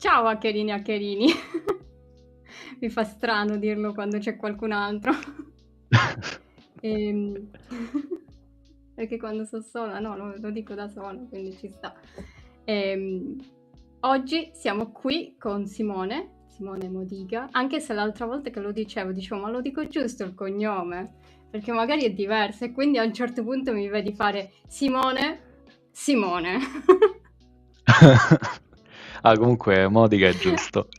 Ciao Haccherini e Haccherini. Mi fa strano dirlo quando c'è qualcun altro. Ehm, perché quando so sola, no, lo dico da sola, quindi ci sta. Ehm, oggi siamo qui con Simone Modiga, anche se l'altra volta che lo dicevo, ma lo dico giusto il cognome? Perché magari è diverso e quindi a un certo punto mi vedi fare Simone. Ah, comunque Modica è giusto.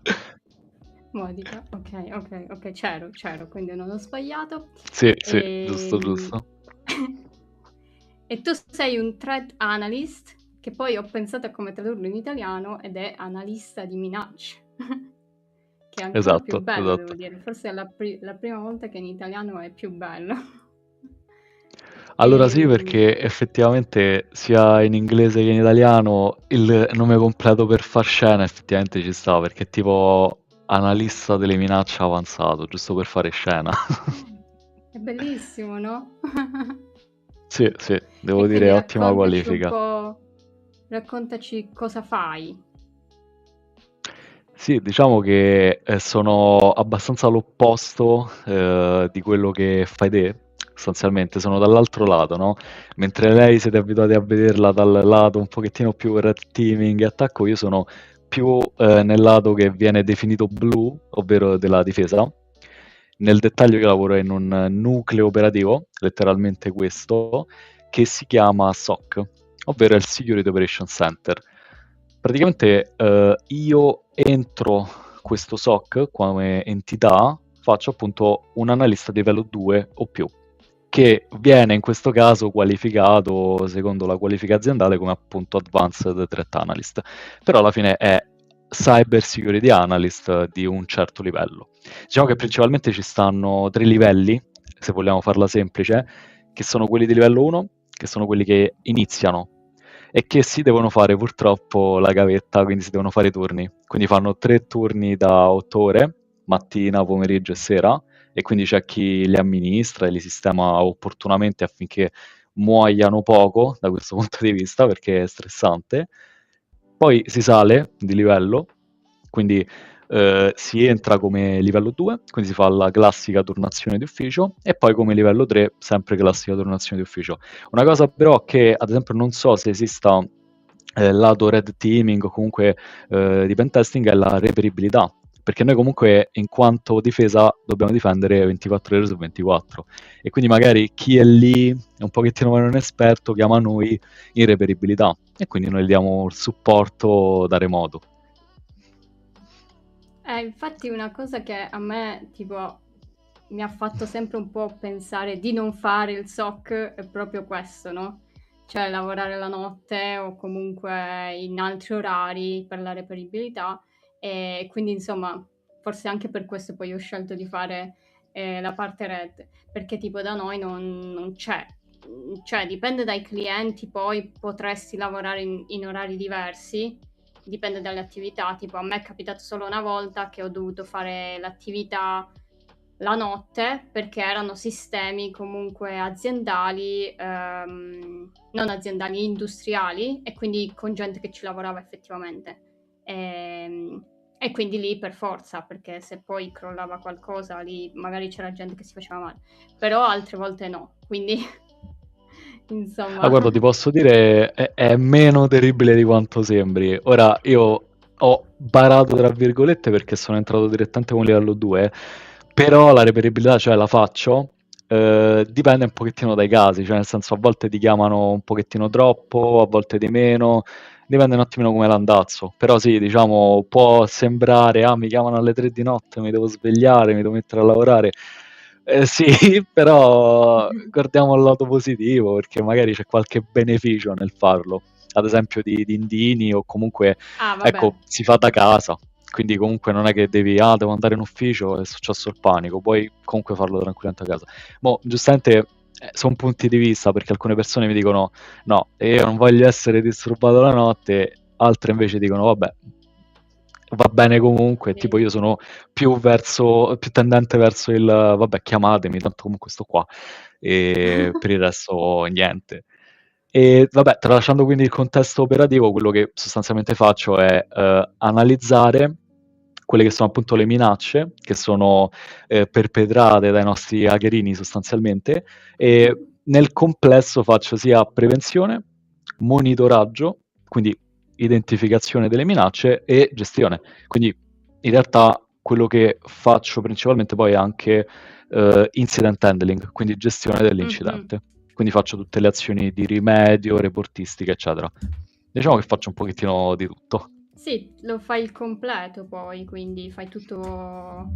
Modica, ok, c'ero, quindi non ho sbagliato. Sì, sì, giusto, Ehm, giusto. E tu sei un threat analyst, che poi ho pensato a come tradurlo in italiano ed è analista di minacce, che è ancora più Esatto, bello, devo esatto. dire. Forse è la prima volta che in italiano è più bello. Allora sì, Ehm, perché effettivamente sia in inglese che in italiano il nome completo per far scena effettivamente ci sta, perché è tipo analista delle minacce avanzato, giusto per fare scena. è bellissimo, no? Sì, sì, devo E dire quindi ottima qualifica. raccontaci cosa fai. Sì, diciamo che sono abbastanza l'opposto di quello che fai te, sostanzialmente sono dall'altro lato, no? Mentre lei siete abituati a vederla dal lato un pochettino più red teaming e attacco, io sono più nel lato che viene definito blu, ovvero della difesa. Nel dettaglio io lavoro in un nucleo operativo, letteralmente questo, che si chiama SOC, ovvero il Security Operation Center. Praticamente io entro questo SOC come entità, faccio appunto un analista di livello 2 o più, che viene in questo caso qualificato secondo la qualifica aziendale come appunto Advanced Threat Analyst, però alla fine è Cyber Security Analyst di un certo livello. Diciamo che principalmente ci stanno tre livelli, se vogliamo farla semplice, che sono quelli di livello 1, che sono quelli che iniziano e che si devono fare purtroppo la gavetta, quindi si devono fare i turni. Quindi fanno 3 turni da 8 ore, mattina, pomeriggio e sera, e quindi c'è chi li amministra e li sistema opportunamente affinché muoiano poco da questo punto di vista, perché è stressante. Poi si sale di livello, quindi si entra come livello 2, quindi si fa la classica turnazione di ufficio, e poi come livello 3, sempre classica turnazione di ufficio. Una cosa però che, ad esempio, non so se esista lato red teaming o comunque di pentesting è la reperibilità, perché noi comunque in quanto difesa dobbiamo difendere 24 ore su 24 e quindi magari chi è lì è un pochettino meno un esperto chiama noi in reperibilità e quindi noi gli diamo il supporto da remoto. Infatti una cosa che a me, tipo, mi ha fatto sempre un po' pensare di non fare il SOC è proprio questo, no? Cioè lavorare la notte o comunque in altri orari per la reperibilità e quindi insomma, forse anche per questo poi ho scelto di fare la parte red, perché tipo da noi non c'è. Cioè dipende dai clienti, poi potresti lavorare in orari diversi, dipende dalle attività, tipo a me è capitato solo una volta che ho dovuto fare l'attività la notte perché erano sistemi comunque aziendali, non aziendali, industriali e quindi con gente che ci lavorava effettivamente. E quindi lì per forza, perché se poi crollava qualcosa, lì magari c'era gente che si faceva male, però altre volte no, quindi Ah, insomma. guarda, ti posso dire, è meno terribile di quanto sembri. Ora, io ho barato, tra virgolette, perché sono entrato direttamente con livello 2, però la reperibilità, cioè la faccio, dipende un pochettino dai casi, cioè nel senso a volte ti chiamano un pochettino troppo, a volte di meno, dipende un attimino come l'andazzo. Però sì, diciamo, può sembrare, ah, mi chiamano alle 3 di notte, mi devo svegliare, mi devo mettere a lavorare. Sì, però guardiamo il lato positivo, perché magari c'è qualche beneficio nel farlo, ad esempio di indini o comunque, Ah, vabbè. ecco, si fa da casa, quindi comunque non è che devi, ah, devo andare in ufficio, è successo il panico, puoi comunque farlo tranquillamente a casa. Mo, giustamente, sono punti di vista, perché alcune persone mi dicono, no, io non voglio essere disturbato la notte, altre invece dicono, vabbè, va bene comunque, tipo Sì. io sono più tendente verso il vabbè, chiamatemi, tanto comunque sto qua, e per il resto niente. E vabbè, tralasciando quindi il contesto operativo, quello che sostanzialmente faccio è analizzare quelle che sono appunto le minacce che sono perpetrate dai nostri hackerini sostanzialmente, e nel complesso faccio sia prevenzione, monitoraggio, quindi identificazione delle minacce e gestione. Quindi in realtà quello che faccio principalmente poi è anche incident handling, quindi gestione Mh-mh. dell'incidente. Quindi faccio tutte le azioni di rimedio, reportistica, eccetera. Diciamo che faccio un pochettino di tutto. Sì, lo fai il completo poi, quindi fai tutto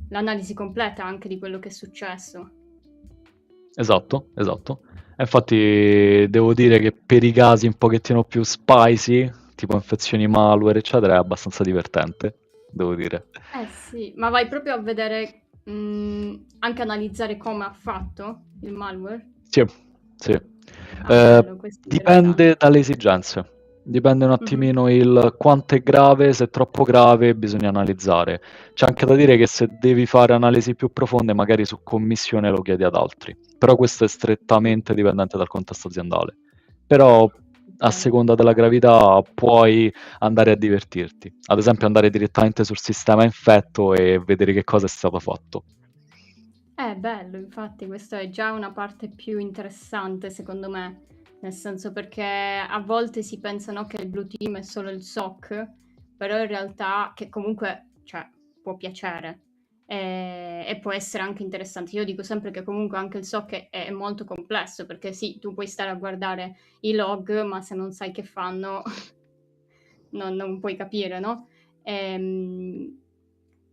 l'analisi completa anche di quello che è successo. Esatto, esatto. E infatti devo dire che per i casi un pochettino più spicy, tipo infezioni malware, eccetera, è abbastanza divertente, devo dire. Eh sì, ma vai proprio a vedere, anche analizzare come ha fatto il malware? Sì, sì. Ah, bello, questo è Dipende interessante. dalle esigenze. Dipende un Mh-mh. attimino il quanto è grave, se è troppo grave bisogna analizzare. C'è anche da dire che se devi fare analisi più profonde, magari su commissione lo chiedi ad altri. Però questo è strettamente dipendente dal contesto aziendale. Però a Okay. seconda della gravità puoi andare a divertirti. Ad esempio andare direttamente sul sistema infetto e vedere che cosa è stato fatto. Bello, infatti questa è già una parte più interessante secondo me, nel senso perché a volte si pensa, no, che il blue team è solo il SOC, però in realtà che comunque, cioè, può piacere, e può essere anche interessante. Io dico sempre che comunque anche il SOC è molto complesso, perché sì, tu puoi stare a guardare i log, ma se non sai che fanno non puoi capire, no? Ehm,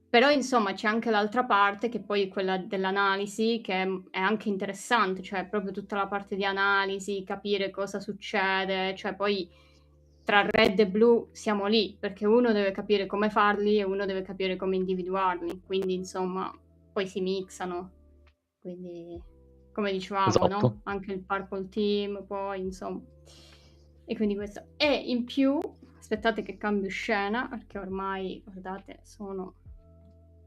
Però insomma c'è anche l'altra parte che poi è quella dell'analisi che è anche interessante, cioè proprio tutta la parte di analisi, capire cosa succede, cioè poi tra red e blu siamo lì, perché uno deve capire come farli e uno deve capire come individuarli, quindi insomma poi si mixano. Quindi come dicevamo, Esatto. no, anche il purple team poi insomma. E quindi questo. E in più, aspettate che cambio scena, perché ormai, guardate,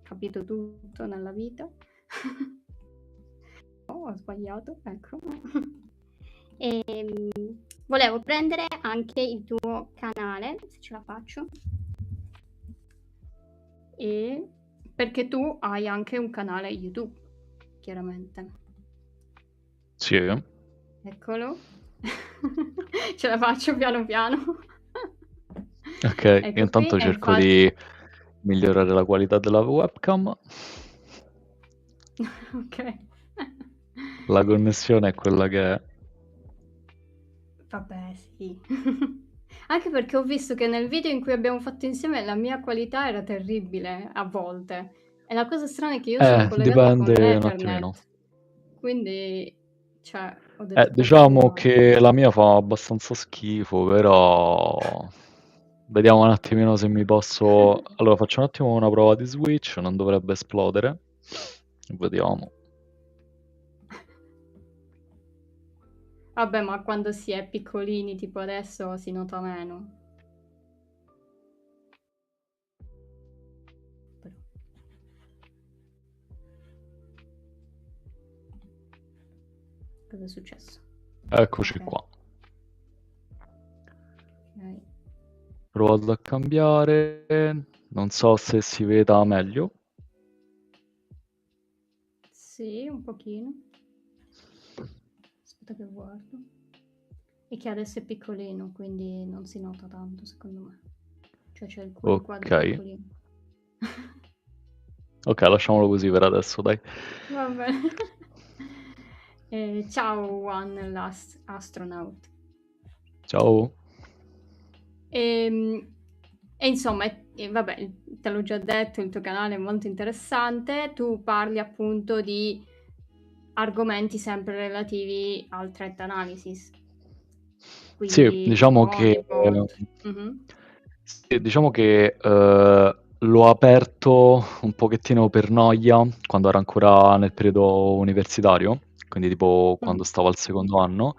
capito tutto nella vita. Oh, ho sbagliato, ecco. Ehm, Volevo prendere anche il tuo canale, se ce la faccio. E perché tu hai anche un canale YouTube, chiaramente. Sì. Eccolo. Ce la faccio piano piano. Ok, io Ecco qui, intanto e cerco infatti di migliorare la qualità della webcam. okay. La connessione è quella che è. Vabbè, sì. Anche perché ho visto che nel video in cui abbiamo fatto insieme la mia qualità era terribile a volte. E la cosa strana è che io sono collegata con Dipende un attimino. l'Ethernet, quindi, cioè, ho detto posso Diciamo provare. che la mia fa abbastanza schifo, però vediamo un attimino se mi posso. Allora, faccio un attimo una prova di switch, non dovrebbe esplodere. Vediamo. Vabbè, ma quando si è piccolini, tipo adesso, si nota meno. Però. Cosa è successo? Eccoci Ok, qua. ok. Provato a cambiare. Non so se si veda meglio. Sì, un pochino. Aspetta che guardo. E che adesso è piccolino, quindi non si nota tanto, secondo me. Cioè c'è il Ok. quadro piccolino. Ok, lasciamolo così per adesso, dai. Va bene. Ciao, One Last Astronaut. Ciao. Ehm, E, insomma, vabbè, te l'ho già detto, il tuo canale è molto interessante. Tu parli appunto di argomenti sempre relativi al threat analysis, Sì, quindi droni, bot. Mhm. sì, diciamo che l'ho aperto un pochettino per noia quando ero ancora nel periodo universitario, quindi tipo quando Mhm. stavo al secondo anno,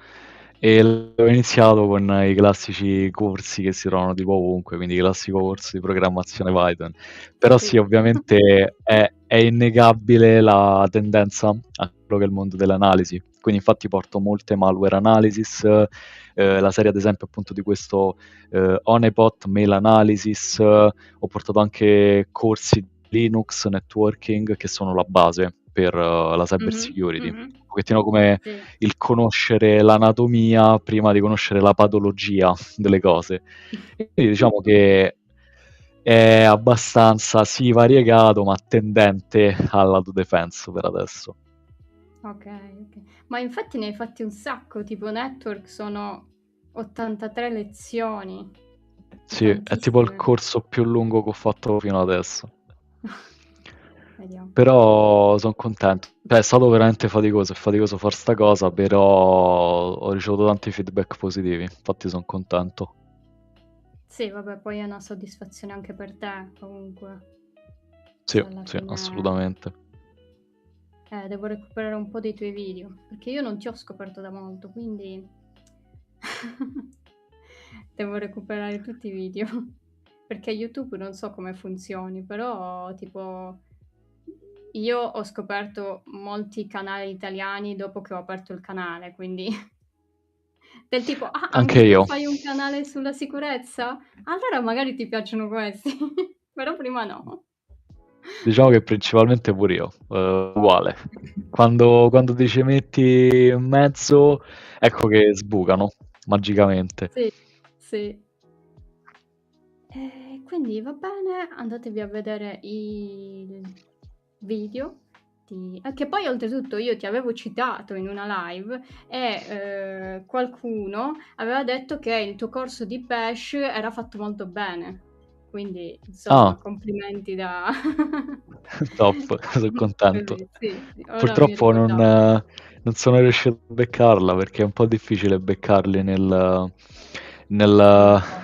e l'ho iniziato con i classici corsi che si trovano tipo ovunque, quindi il classico corso di programmazione Python. Però sì, Sì. ovviamente è è innegabile la tendenza a quello che è il mondo dell'analisi. Quindi infatti porto molte malware analysis, la serie ad esempio appunto di questo Honeypot, mail analysis, ho portato anche corsi di Linux, networking, che sono la base per la cyber Mh-mh, security. mh-mh. Un pochettino come Sì. il conoscere l'anatomia prima di conoscere la patologia delle cose. E quindi diciamo che è abbastanza, sì, variegato, ma tendente all'auto defense per adesso. Okay, okay. Ma infatti ne hai fatti un sacco, tipo network sono 83 lezioni, Sì, è tipo il tantissime. corso più lungo che ho fatto fino adesso. Vediamo. Però son contento. Cioè, è stato veramente faticoso, è faticoso far sta cosa, però ho ricevuto tanti feedback positivi, infatti son contento. Sì, vabbè, poi è una soddisfazione anche per te comunque, Sì, se alla sì, fine assolutamente. devo recuperare un po' dei tuoi video, perché io non ti ho scoperto da molto, quindi devo recuperare tutti i video. Perché YouTube non so come funzioni, però tipo io ho scoperto molti canali italiani dopo che ho aperto il canale, quindi del tipo: "Ah, Anche anche tu io. fai un canale sulla sicurezza? Allora magari ti piacciono questi." Però prima no. Diciamo che principalmente pure io, uguale. Quando ti ci metti in mezzo, ecco che sbucano magicamente. Sì, sì. Quindi va bene, andatevi a vedere il video di che poi oltretutto io ti avevo citato in una live e, qualcuno aveva detto che il tuo corso di Bash era fatto molto bene. Quindi insomma Ah, complimenti da top, son contento. così, sì, sì, ora mi Purtroppo ricordavo. non sono riuscito a beccarla perché è un po' difficile beccarli Sì, nel lo so.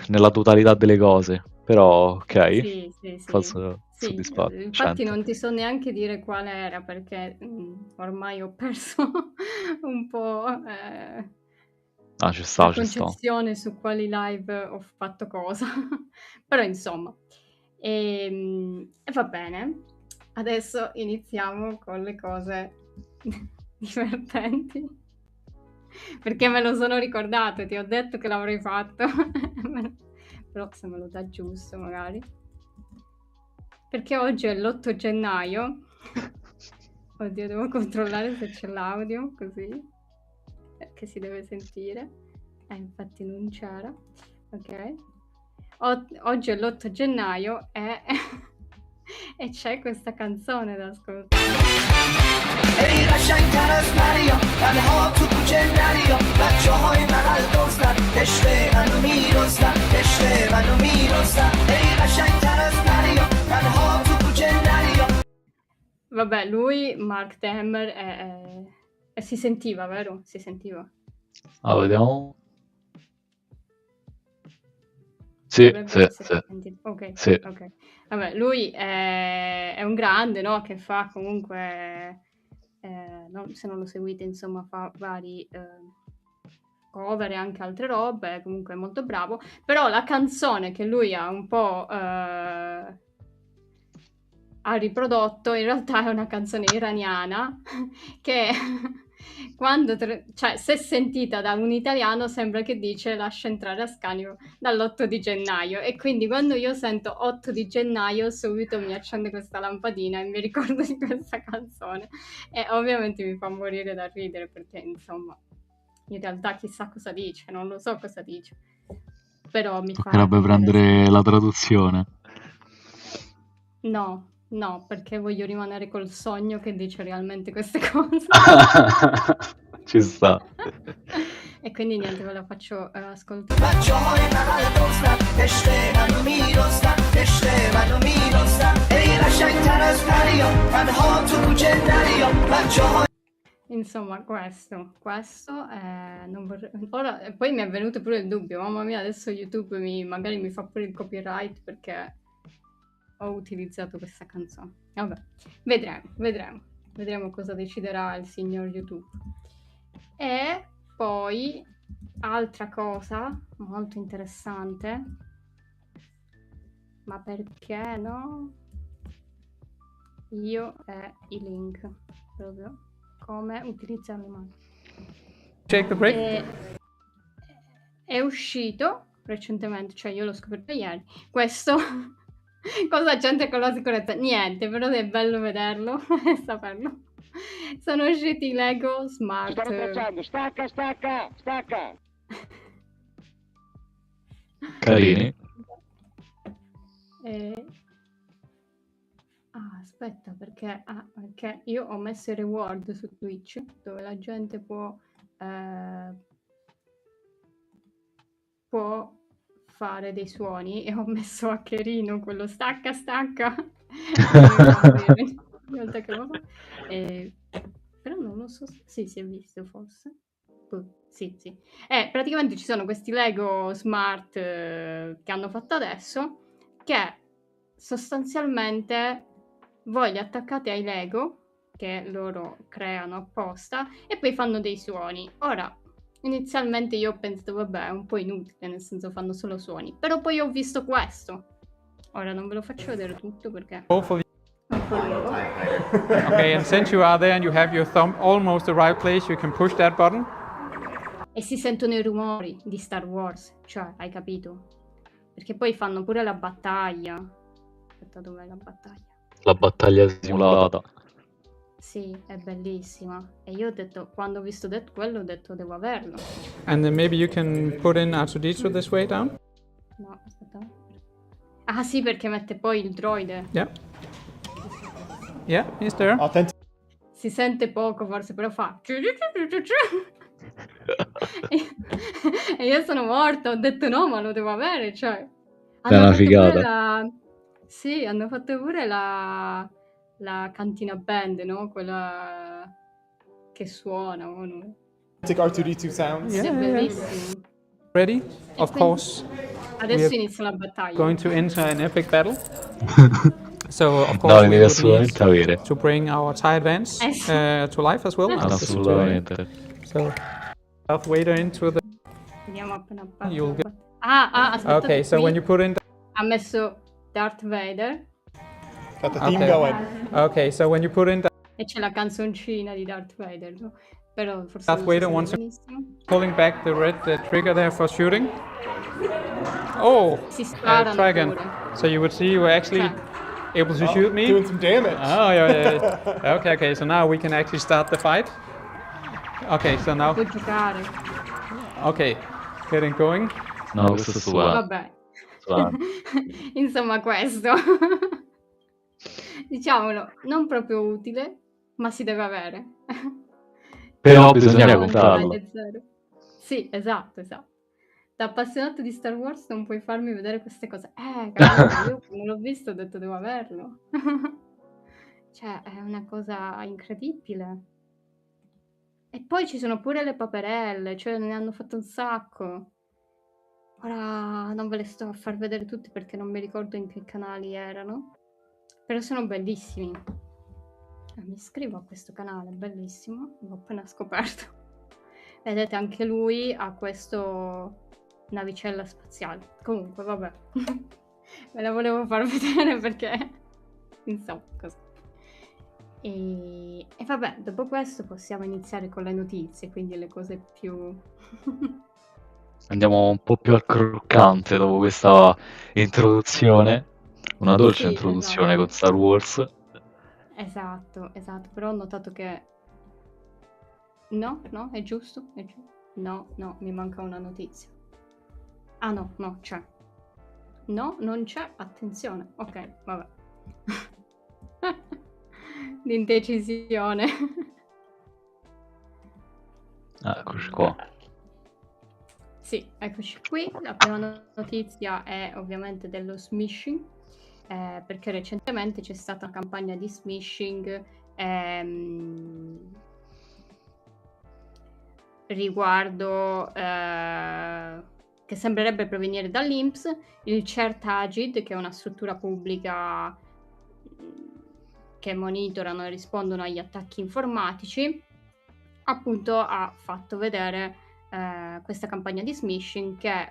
nella totalità delle cose, però okay, Sì, sì, sì. Sì, infatti soddisfacente. non ti so neanche dire qual era perché, ormai ho perso un po', Ah, la ci sta. concezione su quali live ho fatto cosa. Però insomma, e va bene. Adesso iniziamo con le cose divertenti. Perché me lo sono ricordato, ti ho detto che l'avrei fatto. Però se me lo dà giusto magari. Perché oggi è l'8 gennaio. Oddio, devo controllare se c'è l'audio, così, che si deve sentire. Infatti non c'era. Okay. Oggi è l'8 gennaio e e c'è questa canzone da ای قشنگ تر از مریم تنها تو کوچه نریم بچه های محل دزدن عشق منو میرزدن عشق منو میرزدن ای قشنگ تر از مریم تنها تو کوچه نریم. Vabbè, lui, Mark Temmer, e si sentiva, vero? Si sentiva? Ah, vediamo. Sì, Dovrebbe sì, essersi sì, sentito. Okay, sì. okay. Vabbè, lui è un grande, no, che fa comunque, se non lo seguite, insomma, fa vari, cover e anche altre robe, comunque è molto bravo. Però la canzone che lui ha un po', ha riprodotto in realtà è una canzone iraniana che quando cioè se sentita da un italiano sembra che dice lascia entrare Ascanio dall'8 di gennaio e quindi quando io sento 8 di gennaio subito mi accende questa lampadina e mi ricordo di questa canzone e ovviamente mi fa morire da ridere perché insomma in realtà chissà cosa dice, non lo so cosa dice, però mi fa Toccherebbe ridere prendere sempre. la traduzione. No, no, perché voglio rimanere col sogno che dice realmente queste cose. Ci sta. E quindi niente, ve la faccio, ascoltare. بچه های محل دزدن عشق منو میرزدن عشق منو میرزدن ای قشنگ تر از مریم تنها تو کوچه نریم بچه های. Insomma questo, non ora e poi mi è venuto pure il dubbio, mamma mia adesso YouTube magari mi fa pure il copyright perché ho utilizzato questa canzone. Vabbè, vedremo cosa deciderà il signor YouTube. E poi altra cosa molto interessante, ma perché no? io e i link, proprio come utilizzare le mani. Check the break. È uscito recentemente, cioè io l'ho scoperto ieri, questo. Cosa c'entra con la sicurezza? Niente, però è bello vederlo e saperlo. Sono usciti i Lego Smart. Stanno tracciando, stacca. Carini. Aspetta, perché io ho messo i reward su Twitch dove la gente può fare dei suoni e ho messo hackerino quello stacca però non lo so sì, si è visto forse sì. Praticamente ci sono questi Lego Smart che hanno fatto adesso, che sostanzialmente voi li attaccate ai Lego che loro creano apposta e poi fanno dei suoni. Ora, inizialmente io ho pensato, vabbè, è un po' inutile, nel senso fanno solo suoni. Però poi ho visto questo. Ora non ve lo faccio vedere tutto perché... Both of you. è un po' lungo. Okay, and since you are there and you have your thumb almost the right place, you can push that button. E si sentono i rumori di Star Wars, cioè, hai capito? Perché poi fanno pure la battaglia. Aspetta, dov'è la battaglia? La battaglia simulata. Sì, è bellissima. E io ho detto, quando ho visto quello, ho detto, devo averlo. And then maybe you can put in R2D2 this way down. No, aspetta. Ah sì, perché mette poi il droide. Yeah, he's there. Si sente poco forse, però fa... E io sono morta, ho detto no, ma lo devo avere, cioè... È una figata. Sì, hanno fatto pure la cantina band, no? Quella che suona. R2D2 sounds. Sì, è bellissimo. Ready? Of quindi- course, Adesso inizia la battaglia. going to enter an epic battle. So of No, course we devi would assolutamente need avere. to bring our TIE Advance to life as well. Assolutamente. So Darth Vader into the... Vediamo appena You'll parte. Aspetta. Okay, so qui when you put in... ha messo Darth Vader Got the theme Okay. going. Okay, so when you put in e c'è la canzoncina di Darth Vader, no? Però forse Darth non si Vader sente wants to- benissimo. pulling back the red trigger there for shooting. Oh, Si sparano try again. pure. So you would see you were actually able to shoot me. Doing some damage. Oh, yeah. Okay, so now we can actually start the fight. Okay, so now, Può giocare. okay, getting going. No, questo è suo. Vabbè. Insomma, questo. Diciamolo, non proprio utile, ma si deve avere. Però bisogna Siamo comprarlo. arrivati a zero. Sì, esatto. Da appassionato di Star Wars non puoi farmi vedere queste cose. Cavolo, io quando l'ho visto ho detto devo averlo. Cioè, è una cosa incredibile. E poi ci sono pure le paperelle, cioè ne hanno fatto un sacco. Ora non ve le sto a far vedere tutte perché non mi ricordo in che canali erano. Però sono bellissimi. Mi iscrivo a questo canale, bellissimo. L'ho appena scoperto. Vedete, anche lui ha questo navicella spaziale. Comunque, vabbè. Me la volevo far vedere perché... Insomma, così. E vabbè, dopo questo possiamo iniziare con le notizie, quindi le cose più... Andiamo un po' più al croccante dopo questa introduzione. Una dolce Sì, introduzione esatto. con Star Wars. Esatto, però ho notato che... No, è giusto? No, mi manca una notizia. Ah no, c'è. No, non c'è, attenzione. Ok, vabbè. L'indecisione. Eccoci qua. Sì, eccoci qui. La prima notizia è ovviamente dello smishing, perché recentemente c'è stata una campagna di smishing riguardo che sembrerebbe provenire dall'INPS. Il CERT-AGID, che è una struttura pubblica che monitorano e rispondono agli attacchi informatici, appunto ha fatto vedere questa campagna di smishing che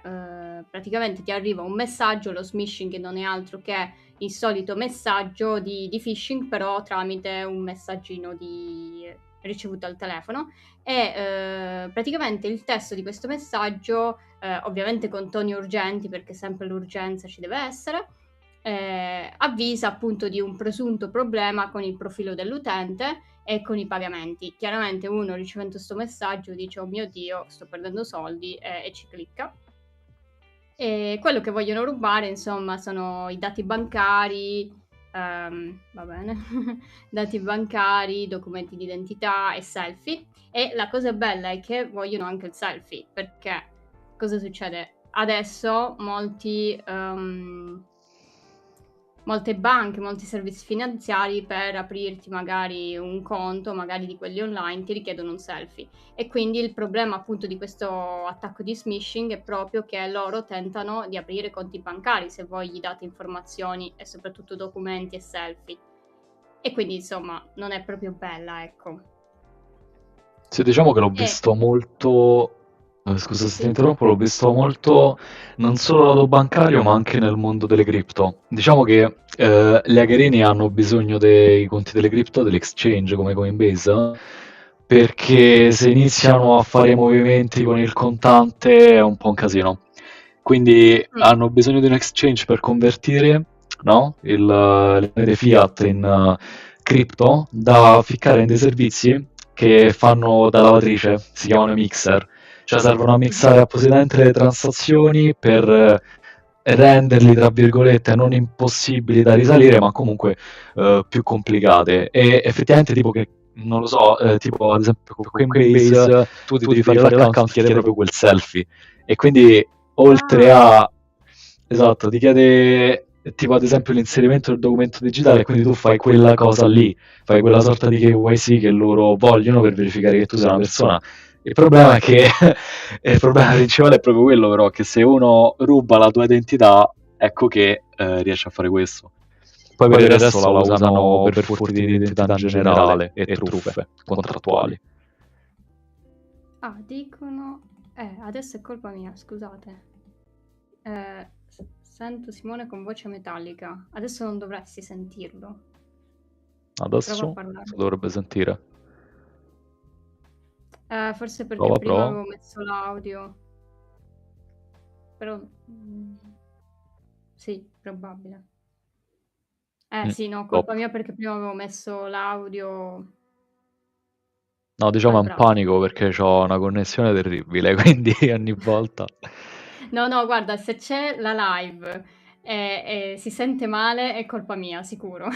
praticamente ti arriva un messaggio, lo smishing non è altro che il solito messaggio di phishing, però tramite un messaggino ricevuto al telefono e praticamente il testo di questo messaggio, ovviamente con toni urgenti perché sempre l'urgenza ci deve essere, avvisa appunto di un presunto problema con il profilo dell'utente e con i pagamenti. Chiaramente uno ricevendo questo messaggio dice oh mio Dio, sto perdendo soldi e ci clicca. E quello che vogliono rubare, insomma, sono i dati bancari, va bene, dati bancari, documenti di identità e selfie. E la cosa bella è che vogliono anche il selfie, perché cosa succede? Adesso molte banche, molti servizi finanziari per aprirti magari un conto, magari di quelli online, ti richiedono un selfie. E quindi il problema appunto di questo attacco di smishing è proprio che loro tentano di aprire conti bancari se voi gli date informazioni e soprattutto documenti e selfie. E quindi insomma non è proprio bella, ecco. Sì, diciamo che l'ho visto molto. Scusa se ti interrompo, l'ho visto molto non solo lato bancario, ma anche nel mondo delle cripto. Diciamo che gli hackerini hanno bisogno dei conti delle cripto, dell'exchange come Coinbase, perché se iniziano a fare movimenti con il contante è un po' un casino. Quindi hanno bisogno di un exchange per convertire, no? Le monete fiat in cripto da ficcare in dei servizi che fanno da lavatrice, si chiamano mixer, cioè servono a mixare appositamente le transazioni per renderli, tra virgolette, non impossibili da risalire, ma comunque più complicate. E effettivamente tipo che, non lo so, tipo ad esempio con Coinbase tu ti devi fare l'account, ti chiede proprio quel selfie. E quindi oltre a... Esatto, ti chiede tipo ad esempio l'inserimento del documento digitale, quindi tu fai quella cosa lì, fai quella sorta di KYC che loro vogliono per verificare che tu sei una persona. Il problema è che il problema principale è proprio quello, però, che se uno ruba la tua identità, ecco che riesce a fare questo. Poi per il resto la usano per furti di identità in generale e truffe contrattuali. Ah, dicono... adesso è colpa mia, scusate. Sento Simone con voce metallica. Adesso non dovresti sentirlo. Prova a Adesso parlare. si dovrebbe sentire. Forse perché prima Prova. avevo messo l'audio. Però... sì, probabile. Sì, no, colpa mia perché prima avevo messo l'audio... No, diciamo è un bravo. panico perché ho una connessione terribile, quindi ogni volta... No, guarda, se c'è la live e si sente male è colpa mia, sicuro.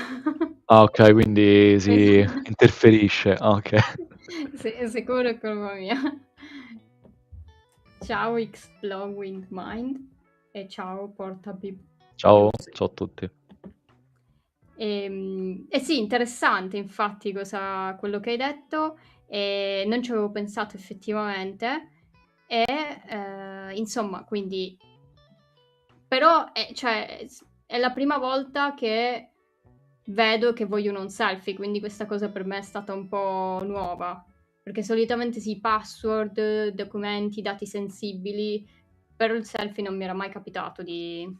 Ah, ok, quindi si interferisce. Ah, ok. Sì, sicuro è colpa mia. Ciao Explowing Mind e ciao Portabib. Ciao a tutti. Sì, interessante infatti quello che hai detto, e non ci avevo pensato effettivamente. E insomma, quindi però cioè, è la prima volta che vedo che vogliono un selfie, quindi questa cosa per me è stata un po' nuova, perché solitamente sì, password, documenti, dati sensibili, però il selfie non mi era mai capitato di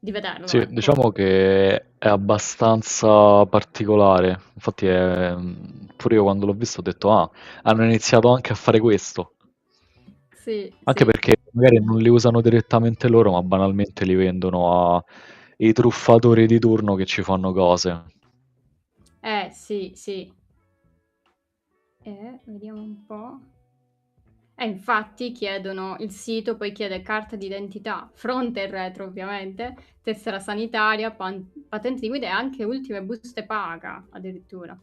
vederlo. Sì, ecco. diciamo che è abbastanza particolare. Infatti pure io quando l'ho visto ho detto, ah, hanno iniziato anche a fare questo. Sì, Anche sì. perché magari non li usano direttamente loro, ma banalmente li vendono ai truffatori di turno che ci fanno cose. Sì. Vediamo un po'. Infatti chiedono il sito, poi chiede carta d'identità, fronte e retro ovviamente, tessera sanitaria, patente di guida e anche ultime buste paga addirittura.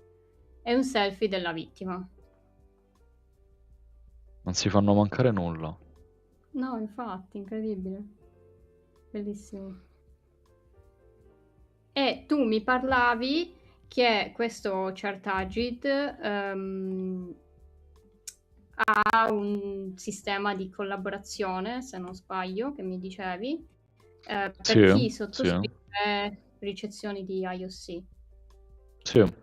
E un selfie della vittima. Non si fanno mancare nulla. No, infatti, incredibile. Bellissimo. E tu mi parlavi che questo Chartagit ha un sistema di collaborazione, se non sbaglio, che mi dicevi, per chi sottoscrive ricezioni di IOC. Sì,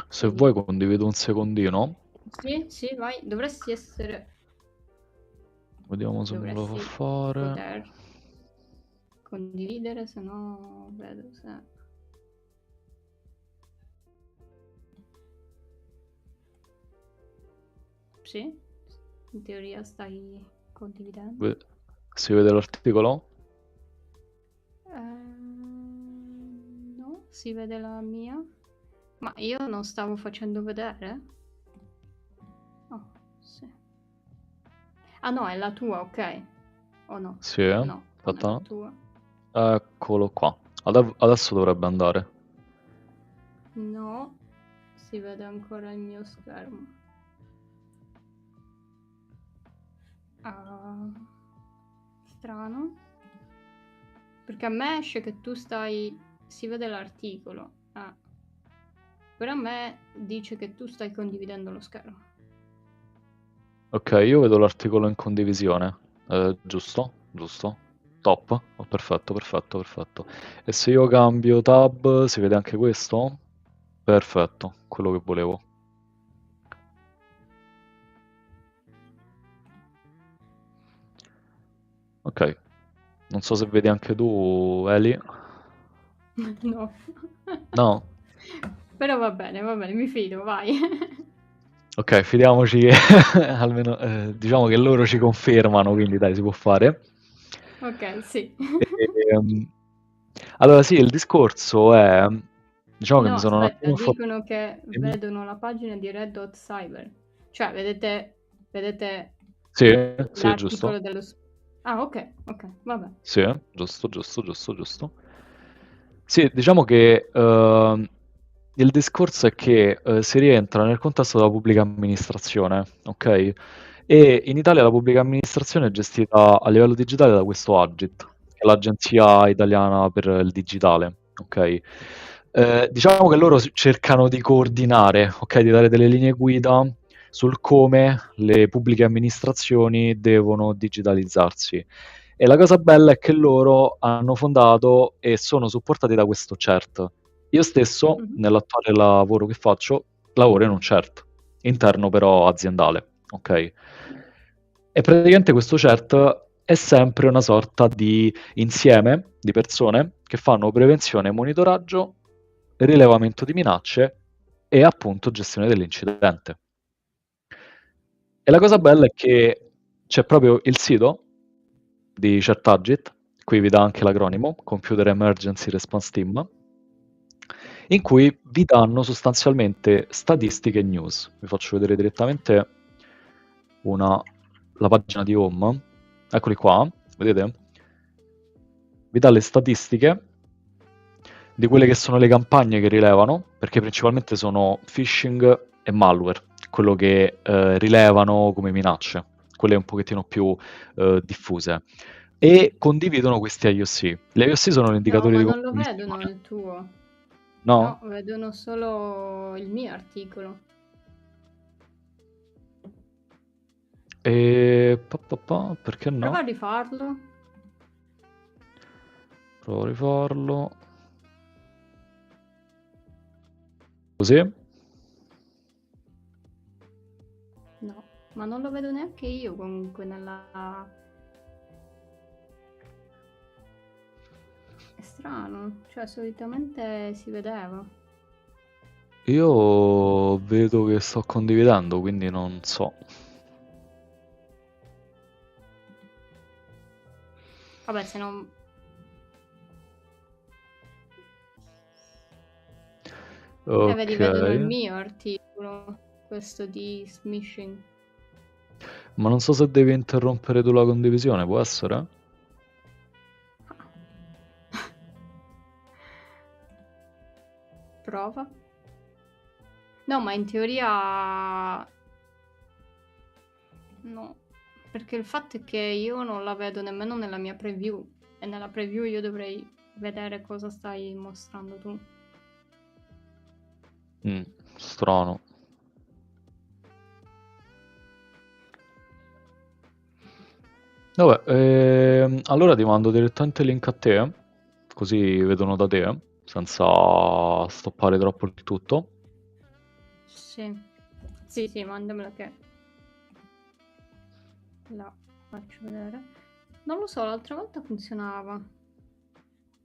se vuoi condivido un secondino. Sì, vai, dovresti essere... Vediamo se me lo fa Dovresti fare. poter condividere, se no vedo se... Sì, in teoria stai condividendo. Si vede l'articolo? No, si vede la mia. Ma io non stavo facendo vedere? Oh, sì. Ah no, è la tua, ok. O no? Sì, No, non è aspetta. la tua. Eccolo qua. Adesso dovrebbe andare. No, si vede ancora il mio schermo. Ah, strano. Perché a me esce che tu stai... Si vede l'articolo. Ah. Però a me dice che tu stai condividendo lo schermo. Ok, io vedo l'articolo in condivisione. Giusto? Giusto. Top. Oh, perfetto, perfetto, perfetto. E se io cambio tab, si vede anche questo? Perfetto, quello che volevo. Ok. Non so se vedi anche tu, Eli. No. No? Però va bene, mi fido, vai. Ok, fidiamoci che almeno diciamo che loro ci confermano, quindi dai, si può fare. Ok, sì. Allora sì, il discorso è, diciamo che No, mi sono un aspetta, attimo dicono che Dimmi. vedono la pagina di Red Dot Cyber. Cioè, vedete Sì, sì, l'articolo giusto. dello... Ah, ok, vabbè. Sì, giusto, giusto, giusto, giusto. Sì, diciamo che il discorso è che si rientra nel contesto della pubblica amministrazione, ok? E in Italia la pubblica amministrazione è gestita a livello digitale da questo Agit, che è l'Agenzia Italiana per il Digitale, ok? Diciamo che loro cercano di coordinare, ok? Di dare delle linee guida sul come le pubbliche amministrazioni devono digitalizzarsi. E la cosa bella è che loro hanno fondato e sono supportati da questo CERT. Io stesso, Mhm. nell'attuale lavoro che faccio, lavoro in un CERT, interno però aziendale, ok? E praticamente questo CERT è sempre una sorta di insieme di persone che fanno prevenzione, monitoraggio, rilevamento di minacce e appunto gestione dell'incidente. E la cosa bella è che c'è proprio il sito di CERTAGIT, qui vi dà anche l'acronimo, Computer Emergency Response Team, in cui vi danno sostanzialmente statistiche e news. Vi faccio vedere direttamente la pagina di home. Eccoli qua, vedete? Vi dà le statistiche di quelle che sono le campagne che rilevano, perché principalmente sono phishing e malware, quello che rilevano come minacce, quelle un pochettino più diffuse. E condividono questi IOC. Gli IOC sono gli No, indicatori ma di non lo vedono compromissione. il tuo. No? No, vedono solo il mio articolo. Perché Prova a no? rifarlo. Provo a rifarlo. Così? No, ma non lo vedo neanche io comunque nella... È strano, cioè solitamente si vedeva. Io vedo che sto condividendo, quindi non so. Vabbè, se non... vedi, Ok. vedono il mio articolo, questo di smishing. Ma non so se devi interrompere tu la condivisione, può essere? Prova. No, ma in teoria... No, perché il fatto è che io non la vedo nemmeno nella mia preview. E nella preview io dovrei vedere cosa stai mostrando tu. Strano. Vabbè, allora ti mando direttamente il link a te, così vedono da te, senza stoppare troppo il tutto. Sì. Sì, sì, mandamela che la faccio vedere. Non lo so, l'altra volta funzionava.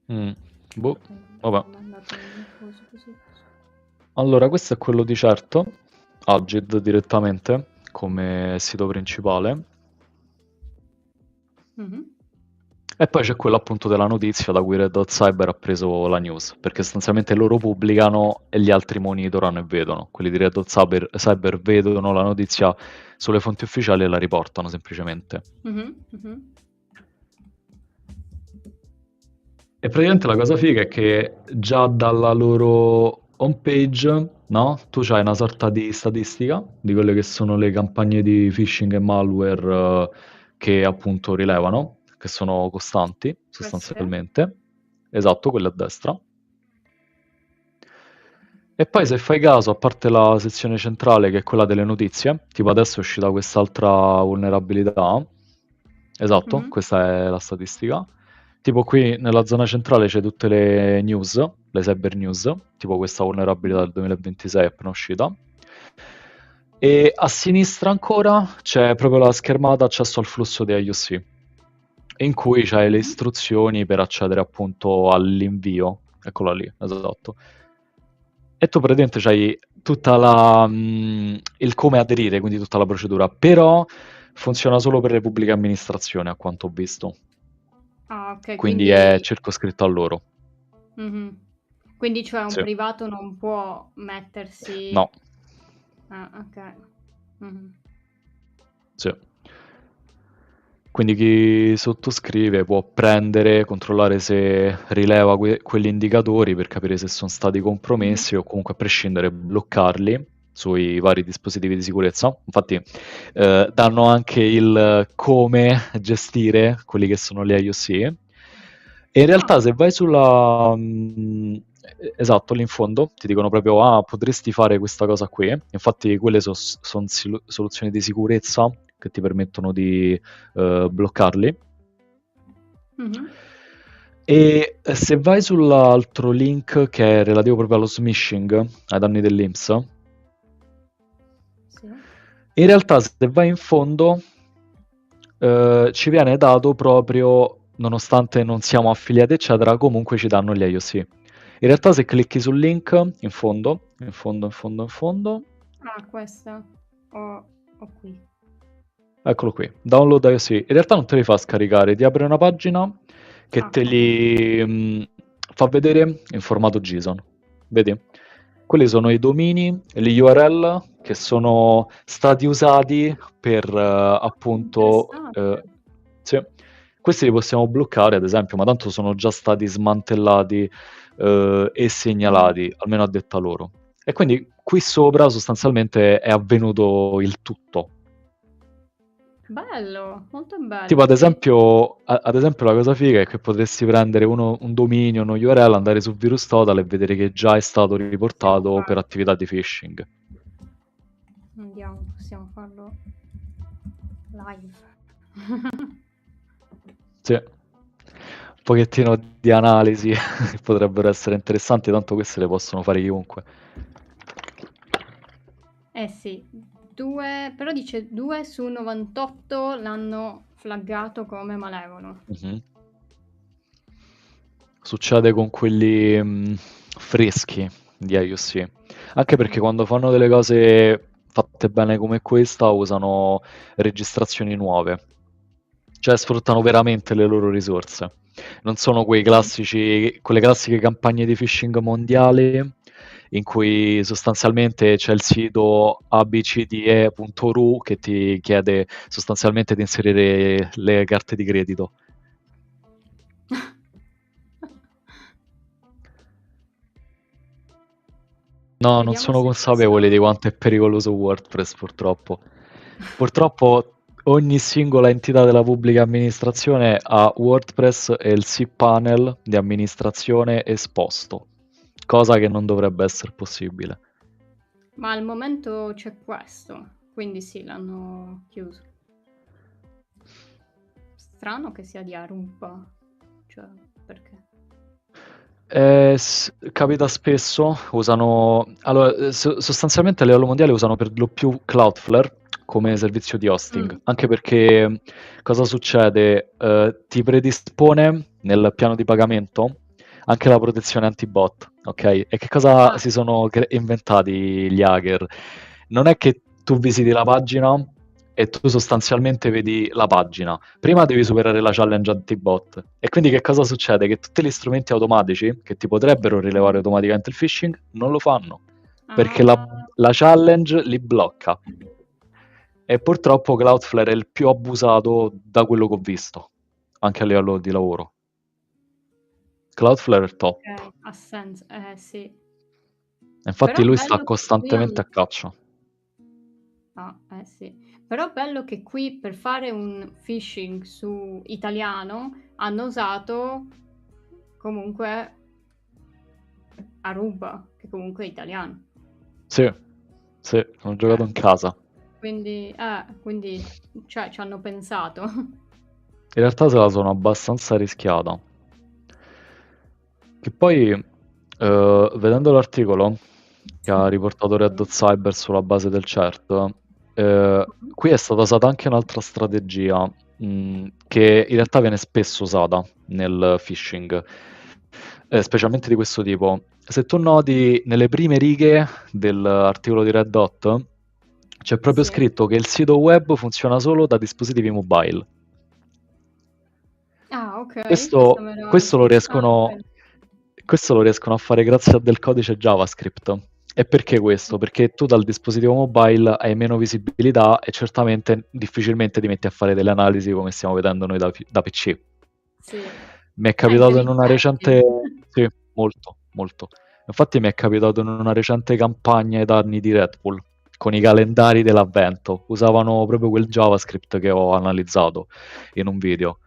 Boh, vabbè. Mi ha mandato una cosa così. Allora, questo è quello di certo, Agid direttamente, come sito principale. Mhm. E poi c'è quello appunto della notizia da cui Red Hot Cyber ha preso la news, perché sostanzialmente loro pubblicano e gli altri monitorano e vedono. Quelli di Red Hot Cyber vedono la notizia sulle fonti ufficiali e la riportano semplicemente. Mhm, mhm. E praticamente la cosa figa è che già dalla loro homepage, no? Tu c'hai una sorta di statistica di quelle che sono le campagne di phishing e malware che appunto rilevano, che sono costanti Queste? sostanzialmente. Esatto, quelle a destra. E poi se fai caso, a parte la sezione centrale che è quella delle notizie, tipo adesso è uscita quest'altra vulnerabilità, esatto, Mhm. questa è la statistica. Tipo qui nella zona centrale c'è tutte le news, le cyber news, tipo questa vulnerabilità del 2026 è appena uscita. E a sinistra ancora c'è proprio la schermata accesso al flusso di IOC, in cui c'hai le Mhm. istruzioni per accedere appunto all'invio. Eccola lì, esatto. E tu praticamente c'hai tutta il come aderire, quindi tutta la procedura, però funziona solo per le pubbliche amministrazioni, a quanto ho visto. Ah, ok, Quindi è quindi... circoscritto a loro. Mhm. Quindi cioè un Sì. privato non può mettersi... No, Ah, ok. Mhm. sì. Quindi chi sottoscrive può prendere, controllare se rileva quegli indicatori per capire se sono stati Mhm. compromessi o comunque a prescindere bloccarli sui vari dispositivi di sicurezza. Infatti danno anche il come gestire quelli che sono le IOC. E in realtà Ah, se vai sulla... esatto, lì in fondo ti dicono proprio, ah, potresti fare questa cosa qui. Infatti quelle sono soluzioni di sicurezza che ti permettono di bloccarli. mhm. E se vai sull'altro link che è relativo proprio allo smishing, ai danni dell'INPS, Sì. in realtà se vai in fondo ci viene dato proprio, nonostante non siamo affiliati eccetera, comunque ci danno gli IOC. In realtà se clicchi sul link in fondo, in fondo, Ah, questa. O qui. eccolo qui, download IOC. In realtà non te li fa scaricare, ti apre una pagina che Ah, te ok. li fa vedere in formato JSON. Vedi? Quelli sono i domini e gli URL che sono stati usati per appunto... Interessante. sì. Questi li possiamo bloccare, ad esempio, ma tanto sono già stati smantellati e Mhm. segnalati, almeno a detta loro. E quindi qui sopra sostanzialmente è avvenuto il tutto. Bello, molto Tipo, bello, ad sì. esempio, ad esempio, la cosa figa è che potresti prendere un dominio, uno URL, andare su VirusTotal e vedere che già è stato Possiamo riportato per farlo. attività di phishing. Andiamo, possiamo farlo live. Sì. Un pochettino di analisi che potrebbero essere interessanti, tanto queste le possono fare chiunque. Eh sì, però dice 2 su 98 l'hanno flaggato come malevolo. Mhm. Succede con quelli freschi di IOC. Anche perché Mm. quando fanno delle cose fatte bene come questa usano registrazioni nuove. Cioè sfruttano veramente le loro risorse. Non sono quei Mhm. quelle classiche campagne di phishing mondiali in cui sostanzialmente c'è il sito abcde.ru che ti chiede sostanzialmente di inserire le carte di credito. No, non Vediamo sono se consapevoli di questo... quanto è pericoloso WordPress, purtroppo. Purtroppo ogni singola entità della pubblica amministrazione ha WordPress e il cPanel di amministrazione esposto, cosa che non dovrebbe essere possibile. Ma al momento c'è questo, quindi sì, l'hanno chiuso. Strano che sia di Aruba, cioè, perché? Capita spesso, allora, sostanzialmente a livello mondiale usano per lo più Cloudflare come servizio di hosting, anche perché cosa succede? Ti predispone nel piano di pagamento anche la protezione anti-bot, ok? E che cosa Ah, si sono inventati gli hacker? Non è che tu visiti la pagina e tu sostanzialmente vedi la pagina. Prima devi superare la challenge anti-bot. E quindi che cosa succede? Che tutti gli strumenti automatici che ti potrebbero rilevare automaticamente il phishing non lo fanno, perché ah, la challenge li blocca. E purtroppo Cloudflare è il più abusato da quello che ho visto, anche a livello di lavoro. Cloudflare è top. ok, ha senso, sì. Infatti Però lui sta bello che qui costantemente a caccia. sì. Però bello che qui per fare un phishing su italiano hanno usato comunque Aruba, che comunque è italiano. Sì, l'ho giocato in casa. Quindi cioè, ci hanno pensato. In realtà se la sono abbastanza rischiata. Che poi, vedendo l'articolo che ha riportato Red Hot Cyber sulla base del CERT, qui è stata usata anche un'altra strategia, che in realtà viene spesso usata nel phishing, specialmente di questo tipo. Se tu noti nelle prime righe dell'articolo di Red Hot, c'è proprio Sì. scritto che il sito web funziona solo da dispositivi mobile. Ah, ok. Questo, me la- questo lo sì. riescono, Ok. questo lo riescono a fare grazie a del codice JavaScript. E perché questo? Perché tu dal dispositivo mobile hai meno visibilità e certamente difficilmente ti metti a fare delle analisi come stiamo vedendo noi da PC. Sì. Mi è capitato in una Intelligenti. recente... Sì, molto, molto. Infatti mi è capitato in una recente campagna ai danni di Red Bull, con i calendari dell'avvento. Usavano proprio quel JavaScript che ho analizzato in un video.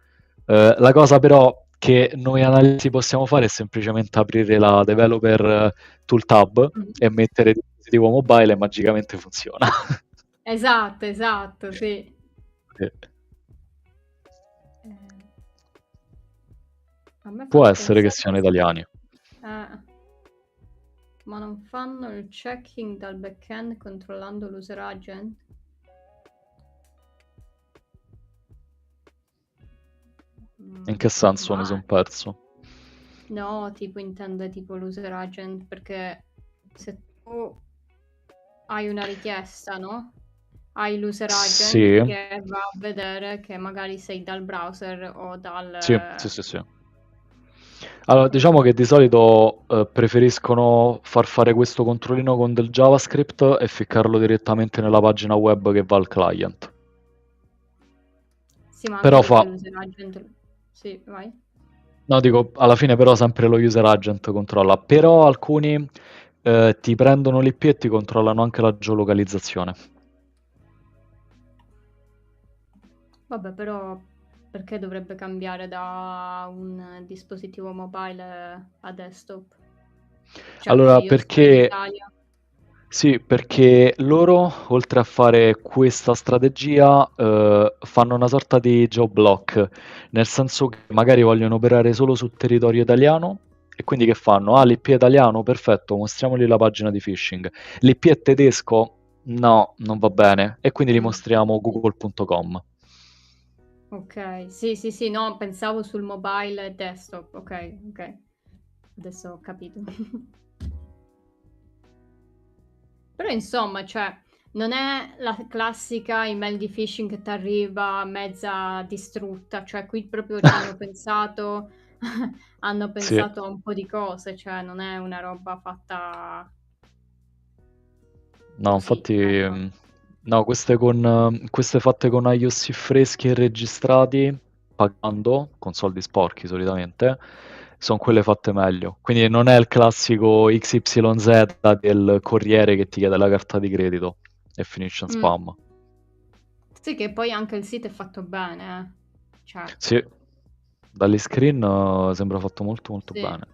La cosa però che noi analisi possiamo fare è semplicemente aprire la developer tool tab e mettere il dispositivo mobile e magicamente funziona. Esatto, sì. Sì. A me Può fanno essere che pensare siano italiani. ma non fanno il checking dal backend controllando l'user agent? In che senso mi sono perso? No, tipo intende tipo l'user agent, perché se tu hai una richiesta, no? Hai l'user agent Sì. che va a vedere che magari sei dal browser o dal... Sì. Allora, diciamo che di solito preferiscono far fare questo controllino con del JavaScript e ficcarlo direttamente nella pagina web che va al client. Sì, ma Però anche fa... l'user agent... Sì, vai. No, dico, alla fine però sempre lo user agent controlla, però alcuni ti prendono l'IP e ti controllano anche la geolocalizzazione. Vabbè, però perché dovrebbe cambiare da un dispositivo mobile a desktop? Cioè, Allora, io sto in Italia. Sì, perché loro, oltre a fare questa strategia, fanno una sorta di geoblock, nel senso che magari vogliono operare solo sul territorio italiano e quindi che fanno? Ah, l'IP è italiano? Perfetto, mostriamogli la pagina di phishing. L'IP è tedesco? No, non va bene. E quindi gli mostriamo google.com. Ok, sì, no, pensavo sul mobile e desktop, ok, adesso ho capito. Però insomma, cioè, non è la classica email di phishing che ti arriva mezza distrutta, cioè qui proprio ci hanno pensato, hanno Sì. pensato a un po' di cose, cioè non è una roba fatta No, così, infatti, ecco. no, queste fatte con iOS freschi e registrati, pagando, con soldi sporchi solitamente, sono quelle fatte meglio. Quindi non è il classico XYZ del corriere che ti chiede la carta di credito e finisce in spam. Sì, che poi anche il sito è fatto bene, cioè, Sì, dagli screen sembra fatto molto molto sì. bene.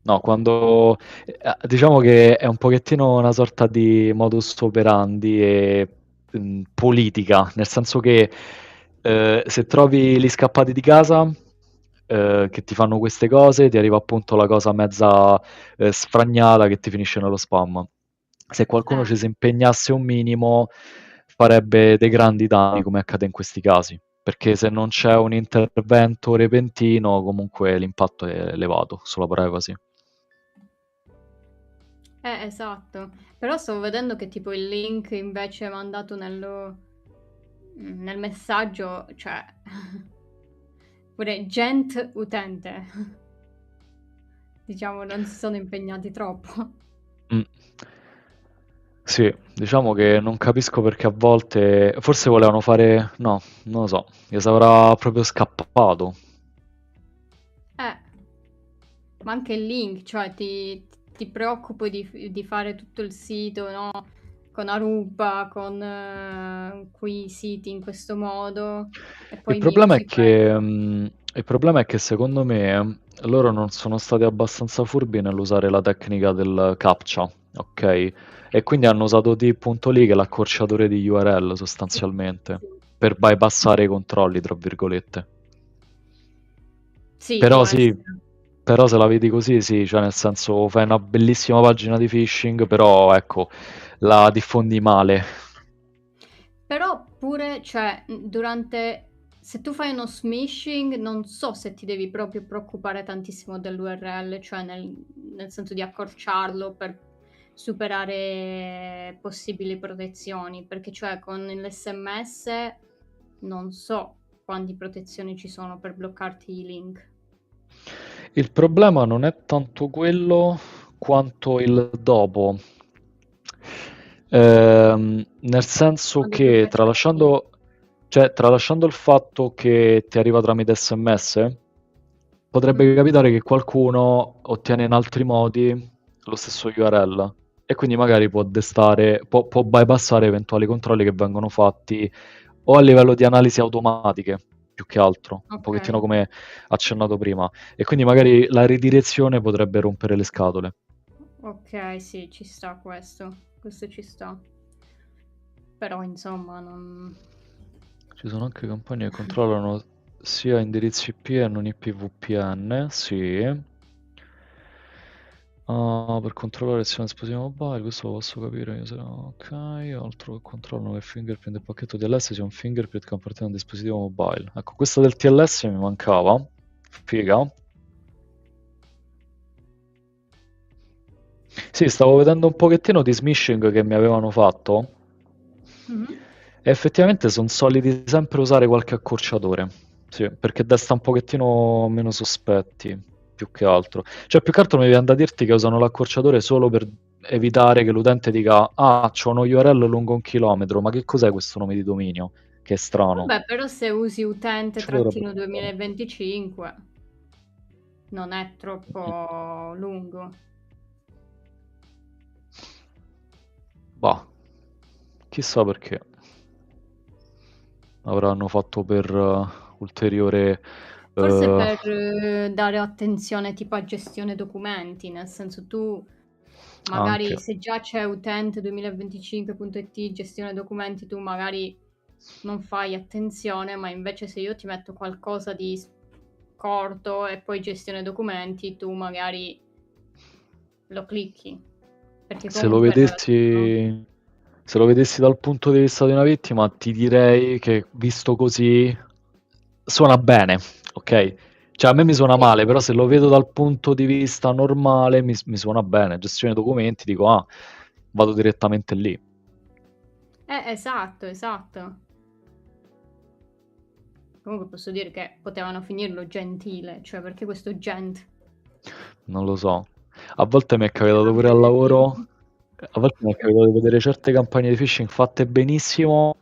No, quando diciamo che è un pochettino una sorta di modus operandi e politica, nel senso che se trovi gli scappati di casa, che ti fanno queste cose, ti arriva appunto la cosa mezza sfragnata che ti finisce nello spam. Se qualcuno ci si impegnasse un minimo, farebbe dei grandi danni, come accade in questi casi, perché se non c'è un intervento repentino, comunque l'impatto è elevato sulla privacy. Esatto. Però stavo vedendo che tipo il link invece mandato nel messaggio, cioè pure gent utente. Diciamo, non si sono impegnati troppo. Mm. Sì, diciamo che non capisco perché a volte, forse volevano fare, no, non lo so, gli sarà proprio scappato. Ma anche il link, cioè ti preoccupi di fare tutto il sito, no? Con Aruba, con quei siti in questo modo, e Il poi mi problema è usi che, quello. il problema è che secondo me loro non sono stati abbastanza furbi nell'usare la tecnica del CAPTCHA, ok? E quindi hanno usato appunto lì che è l'accorciatore di URL Sì, sostanzialmente, sì. per bypassare i controlli, tra virgolette. Sì, può Però sì, essere. però se la vedi così, sì, cioè nel senso fai una bellissima pagina di phishing, però ecco, la diffondi male. Però pure, cioè, se tu fai uno smishing, non so se ti devi proprio preoccupare tantissimo dell'URL, cioè nel senso di accorciarlo per superare possibili protezioni, perché cioè con l'SMS non so quanti protezioni ci sono per bloccarti i link. Il problema non è tanto quello quanto il dopo. Nel senso Quante che protezioni? tralasciando il fatto che ti arriva tramite SMS, potrebbe Mhm. capitare che qualcuno ottiene in altri modi lo stesso URL e quindi magari può bypassare eventuali controlli che vengono fatti o a livello di analisi automatiche, più che altro, un Ok, pochettino come accennato prima, e quindi magari la ridirezione potrebbe rompere le scatole. ok, sì, ci sta questo ci sta. Però insomma non... Ci sono anche campagne che controllano sia indirizzi IP e non IP VPN, sì. Ah, per controllare se è un dispositivo mobile, questo lo posso capire. Ok, altro che controllano che il fingerprint del pacchetto TLS sia un fingerprint che appartiene a un dispositivo mobile. Ecco, questa del TLS mi mancava. Figa. Sì, stavo vedendo un pochettino di smishing che mi avevano fatto Mhm. e effettivamente sono soliti sempre usare qualche accorciatore. Sì, perché desta un pochettino meno sospetti, più che altro. Cioè, più che altro mi viene da dirti che usano l'accorciatore solo per evitare che l'utente dica ah, c'ho uno URL lungo 1 chilometro, ma che cos'è questo nome di dominio? Che è strano. Vabbè, però se usi Ci dovrebbe utente fare. 2025 non è Mhm. troppo lungo. Bah, chissà perché. Avranno fatto per ulteriore... Forse eh, per dare attenzione tipo a gestione documenti, nel senso tu anche. magari se già c'è utente 2025.it gestione documenti, tu magari non fai attenzione, ma invece se io ti metto qualcosa di corto e poi gestione documenti, tu magari lo clicchi, perché Se lo comunque è relativo. vedessi, se lo vedessi dal punto di vista di una vittima, ti direi che visto così suona bene, ok? Cioè a me mi suona Sì. male, però se lo vedo dal punto di vista normale mi suona bene. Gestione documenti, dico, ah, vado direttamente lì. Esatto, esatto. Comunque posso dire che potevano finirlo gentile, cioè perché questo gent? Non lo so. A volte mi è capitato Erano pure al bellettini. lavoro, a volte mi è capitato di vedere certe campagne di phishing fatte benissimo,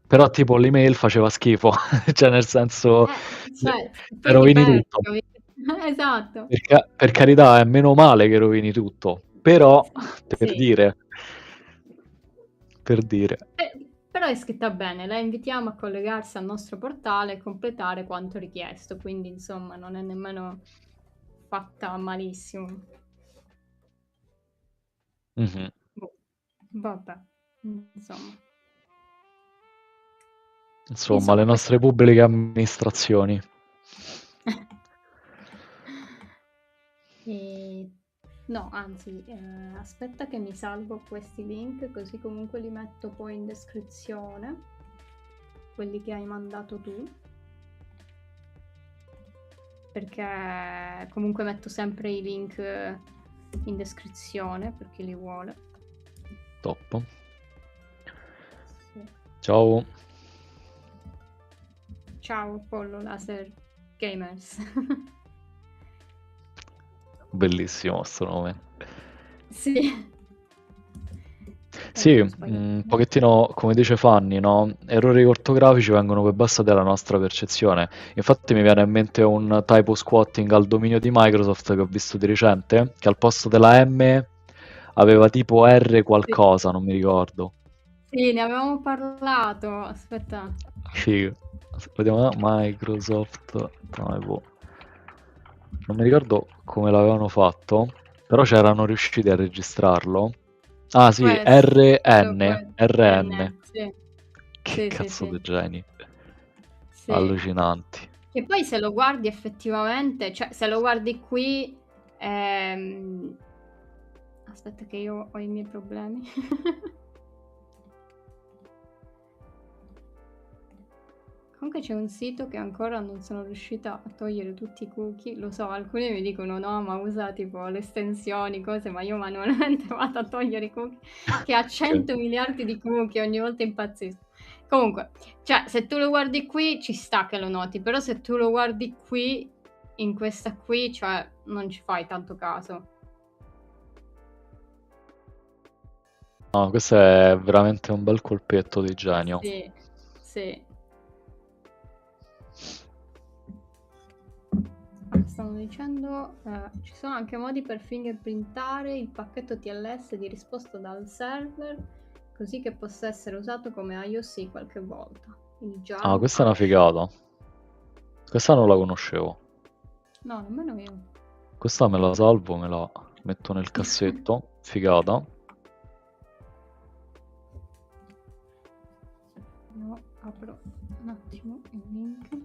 però tipo l'email faceva schifo, cioè nel senso Cioè, te poi ti rovini perdi, tutto. capito? Esatto. Per carità, è meno male che rovini tutto, però per Sì. dire, per dire. Però è scritta bene, la invitiamo a collegarsi al nostro portale e completare quanto richiesto, quindi insomma non è nemmeno fatta malissimo. Mhm. Boh, vabbè, insomma. Insomma, le Insomma, questo nostre pubbliche amministrazioni. No, anzi, aspetta che mi salvo questi link, così comunque li metto poi in descrizione, quelli che hai mandato tu, perché comunque metto sempre i link in descrizione per chi li vuole. Top. Sì. Ciao. Ciao Pollo Laser Gamers. Bellissimo sto nome. Sì. Sì, Ho sbagliato. un pochettino come dice Fanny, no? Errori ortografici vengono per bassa della nostra percezione. Infatti mi viene in mente un typo squatting al dominio di Microsoft che ho visto di recente, che al posto della M aveva tipo R Sì. qualcosa, non mi ricordo. Sì, ne avevamo parlato. Aspetta. Figo. Vediamo, Microsoft typo. Non mi ricordo come l'avevano fatto, però c'erano riusciti a registrarlo. Ah sì, Può essere, RN. N, sì. Che Sì, sì, cazzo sì. di geni. Sì. Allucinanti. E poi se lo guardi effettivamente, cioè se lo guardi qui, aspetta che io ho i miei problemi. Comunque c'è un sito che ancora non sono riuscita a togliere tutti i cookie. Lo so, alcuni mi dicono no, ma usa tipo le estensioni, cose, ma io manualmente vado a togliere i cookie, che ha 100 miliardi di cookie, ogni volta impazzisco. Comunque, cioè, se tu lo guardi qui ci sta che lo noti, però se tu lo guardi qui, in questa qui, cioè, non ci fai tanto caso. No, questo è veramente un bel colpetto di genio. Sì, sì. Stanno dicendo, ci sono anche modi per fingerprintare il pacchetto TLS di risposta dal server, così che possa essere usato come IOC qualche volta. Il Ah, questa è una figata. Questa non la conoscevo. No, nemmeno io. Questa me la salvo, me la metto nel cassetto. Figata. No, apro un attimo il link.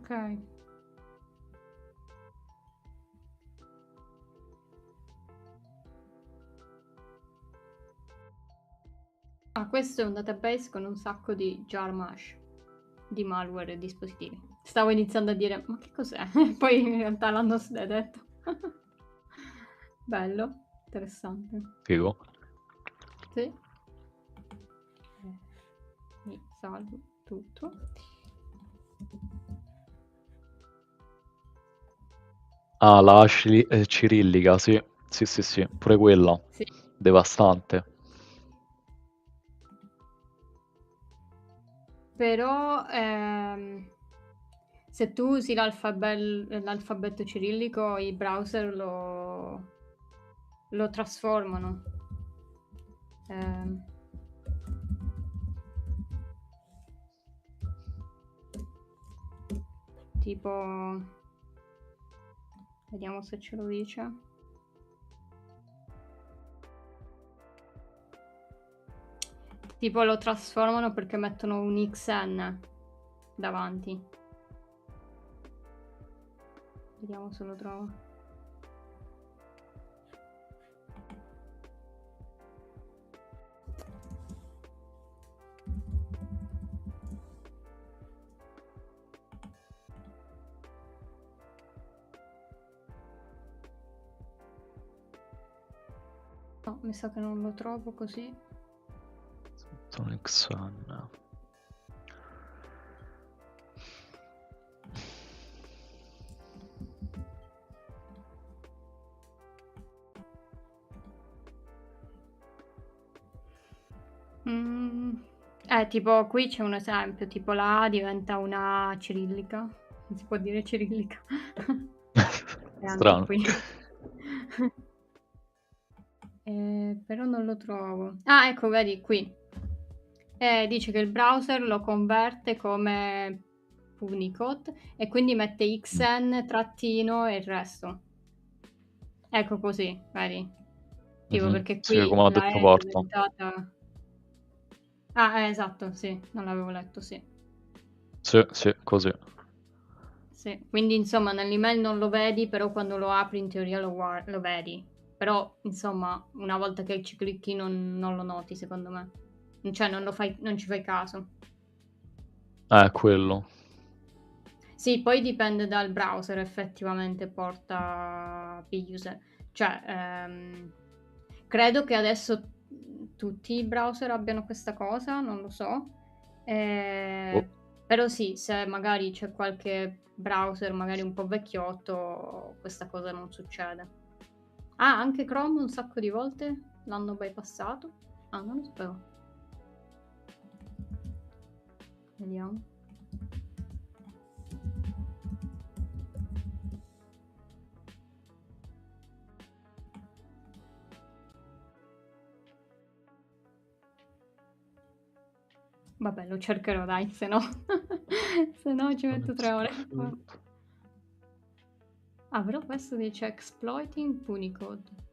Ok. Ah, questo è un database con un sacco di jar mash di malware e dispositivi. Stavo iniziando a dire, ma che cos'è? Poi in realtà l'hanno detto. Bello, interessante. Figo. Sì. Mi salvo tutto. Ah, la cirillica, sì. Sì, pure quella. Sì. Devastante. Però se tu usi l'alfabeto cirillico, i browser lo trasformano. Tipo, vediamo se ce lo dice. Tipo lo trasformano perché mettono un XN davanti. Vediamo se lo trovo. No, mi sa che non lo trovo così. XN. Tipo qui c'è un esempio, tipo la A diventa una cirillica, non si può dire cirillica. E anche Strano. qui. Però non lo trovo. Ah, ecco, vedi qui. Dice che il browser lo converte come Unicode e quindi mette XN trattino e il resto. Ecco così, vedi? Tipo perché Sì, qui come ha la detto E è Porto. diventata... Ah, esatto, sì, non l'avevo letto, sì. Sì, sì, così. Sì, quindi insomma nell'email non lo vedi, però quando lo apri in teoria lo vedi. Però insomma una volta che ci clicchi non lo noti secondo me. Cioè non ci fai caso. Quello. Sì, poi dipende dal browser effettivamente porta user. Cioè, credo che adesso tutti i browser abbiano questa cosa, non lo so. Boh. Però sì, se magari c'è qualche browser magari un po' vecchiotto, questa cosa non succede. Ah, anche Chrome un sacco di volte l'hanno bypassato. Ah, non lo sapevo. Vediamo. Vabbè, lo cercherò dai, se no se no ci metto 3 ore. Ah, però questo dice exploiting Punicode.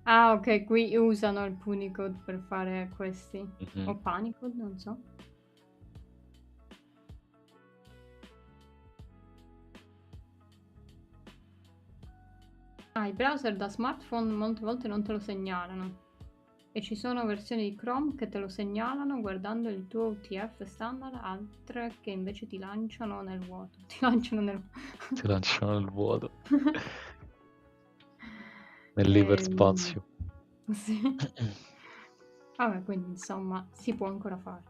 Ah, ok, qui usano il Punicode per fare questi. Mhm. O Panicode, non so. Ah, i browser da smartphone molte volte non te lo segnalano. E ci sono versioni di Chrome che te lo segnalano guardando il tuo UTF standard, altre che invece ti lanciano nel vuoto. Ti lanciano nel Ti lanciano nel vuoto. Nell'iperspazio. Sì. Vabbè, quindi insomma si può ancora fare.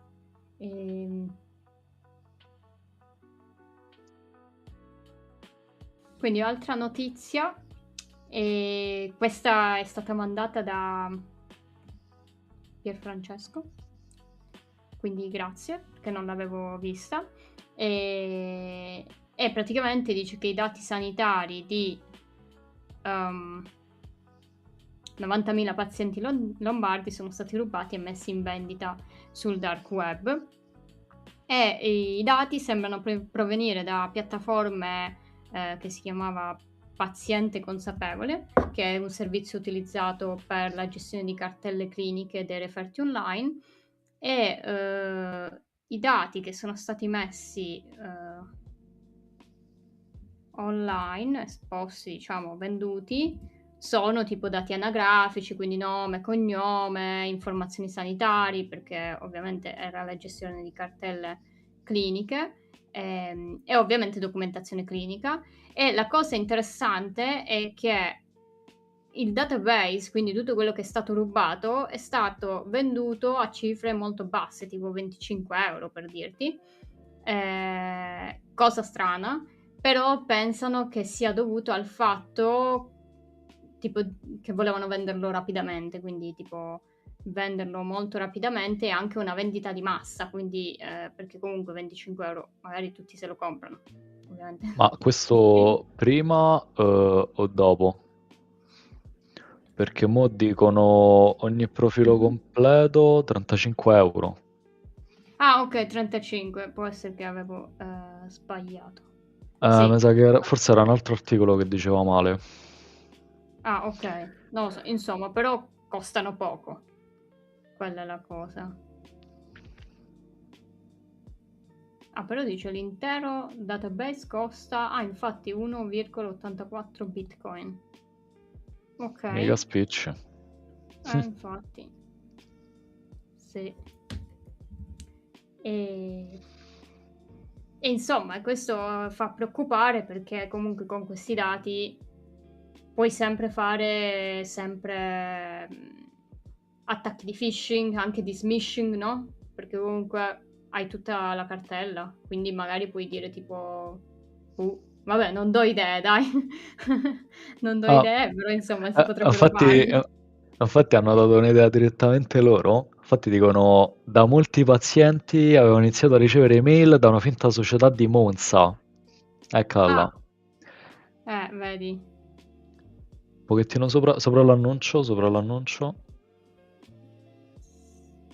Quindi altra notizia, e questa è stata mandata da Pierfrancesco, quindi grazie, che non l'avevo vista, e praticamente dice che i dati sanitari di 90.000 pazienti lombardi sono stati rubati e messi in vendita sul dark web, e i dati sembrano provenire da piattaforme che si chiamava Paziente Consapevole, che è un servizio utilizzato per la gestione di cartelle cliniche dei referti online, e i dati che sono stati messi online, esposti, diciamo, venduti, sono tipo dati anagrafici, quindi nome, cognome, informazioni sanitarie, perché ovviamente era la gestione di cartelle cliniche, e ovviamente documentazione clinica. E la cosa interessante è che il database, quindi tutto quello che è stato rubato, è stato venduto a cifre molto basse, tipo 25 euro per dirti, cosa strana, però pensano che sia dovuto al fatto tipo che volevano venderlo rapidamente, quindi tipo venderlo molto rapidamente, e anche una vendita di massa, quindi perché comunque 25 euro magari tutti se lo comprano, ovviamente. Ma questo prima o dopo? Perché mo dicono ogni profilo completo 35 euro. Ah, ok, 35, può essere che avevo sbagliato. Mi sa che forse era un altro articolo che diceva male. Ah, ok, non lo so, insomma, però costano poco. Quella è la cosa. Ah, però dice l'intero database costa, infatti 1,84 bitcoin. Ok. Mica spicci. Infatti. Sì. E insomma, questo fa preoccupare, perché comunque con questi dati puoi sempre fare attacchi di phishing, anche di smishing, no? Perché comunque hai tutta la cartella, quindi magari puoi dire tipo vabbè, non do idee, dai. Non do idee, però insomma si potrebbero fare. Infatti hanno dato un'idea direttamente loro, Infatti dicono, da molti pazienti avevano iniziato a ricevere email da una finta società di Monza. Eccola là. Vedi. Un pochettino sopra l'annuncio,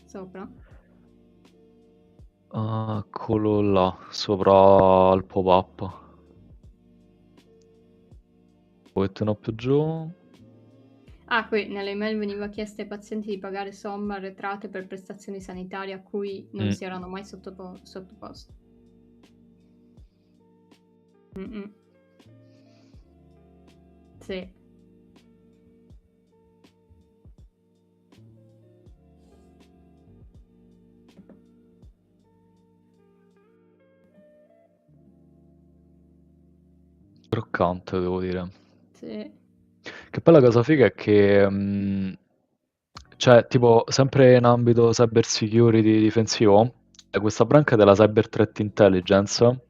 Sopra. Eccolo là, sopra il pop-up. Un pochettino più giù. Qui nelle email veniva chiesto ai pazienti di pagare somme arretrate per prestazioni sanitarie a cui non si erano mai sottoposti. Sì. Croccante, devo dire. Sì. Che poi la cosa figa è che, cioè, tipo, sempre in ambito cyber security difensivo, è questa branca della Cyber Threat Intelligence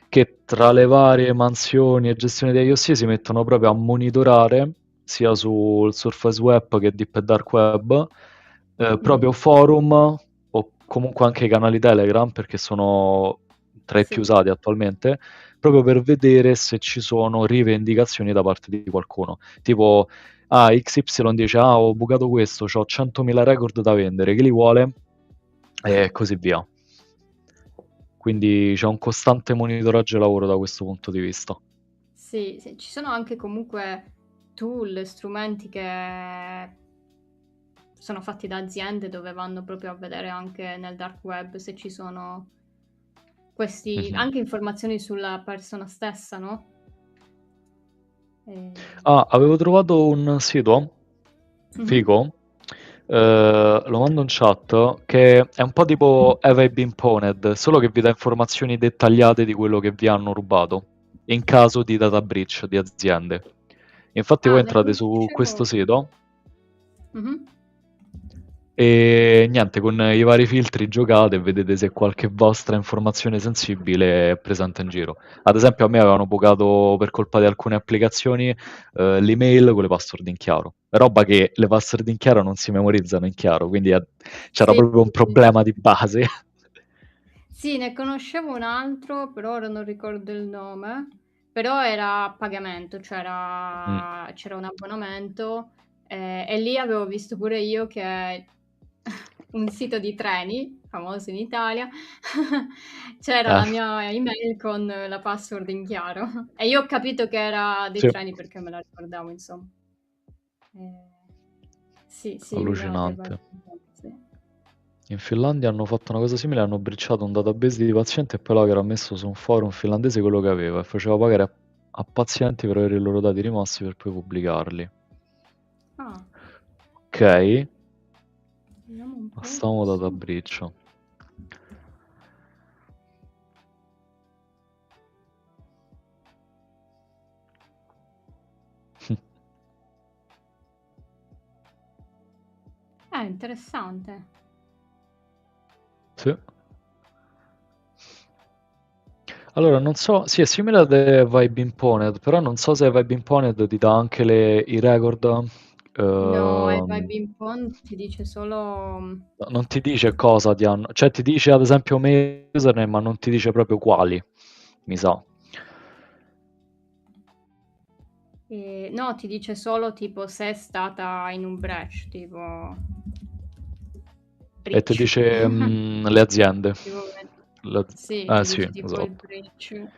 che tra le varie mansioni e gestione degli IOC si mettono proprio a monitorare sia sul surface web che deep e dark web, proprio forum o comunque anche i canali Telegram, perché sono tra i più Sì. usati attualmente, proprio per vedere se ci sono rivendicazioni da parte di qualcuno. Tipo, XY dice, ho bucato questo, ho 100.000 record da vendere, chi li vuole? E così via. Quindi c'è un costante monitoraggio e lavoro da questo punto di vista. Sì, ci sono anche comunque tool, strumenti che sono fatti da aziende dove vanno proprio a vedere anche nel dark web se ci sono questi, anche informazioni sulla persona stessa, no? Avevo trovato un sito figo, lo mando in chat, che è un po' tipo Have I Been Pwned, solo che vi dà informazioni dettagliate di quello che vi hanno rubato, in caso di data breach di aziende. Infatti voi Ne entrate su conoscevo. questo sito e niente, con i vari filtri giocate e vedete se qualche vostra informazione sensibile è presente in giro. Ad esempio a me avevano bucato per colpa di alcune applicazioni l'email con le password in chiaro. Roba che le password in chiaro non si memorizzano in chiaro, quindi c'era Sì, proprio un problema di base. Sì, ne conoscevo un altro, però ora non ricordo il nome. Però era a pagamento, cioè c'era un abbonamento e lì avevo visto pure io che un sito di treni, famoso in Italia, c'era la mia email con la password in chiaro. E io ho capito che era dei Sì, treni perché me la ricordavo, insomma. Sì, allucinante. sì. In Finlandia hanno fatto una cosa simile, hanno breachato un database di pazienti e poi l'hacker ha messo su un forum finlandese quello che aveva e faceva pagare a pazienti per avere i loro dati rimossi per poi pubblicarli. Ok, Vediamo un po'. passiamo data breach. Interessante. Sì. Allora, non so, sì, è simile ad Vibe Imponed, però non so se Vibe Imponed ti dà anche i record. No, e Vibe Impon ti dice solo... Non ti dice cosa ti hanno, cioè ti dice ad esempio mail username, ma non ti dice proprio quali, mi sa. No, ti dice solo tipo se è stata in un breach, tipo... E ti dice le aziende. Tipo, sì, ti ti dice tipo esatto. il breach.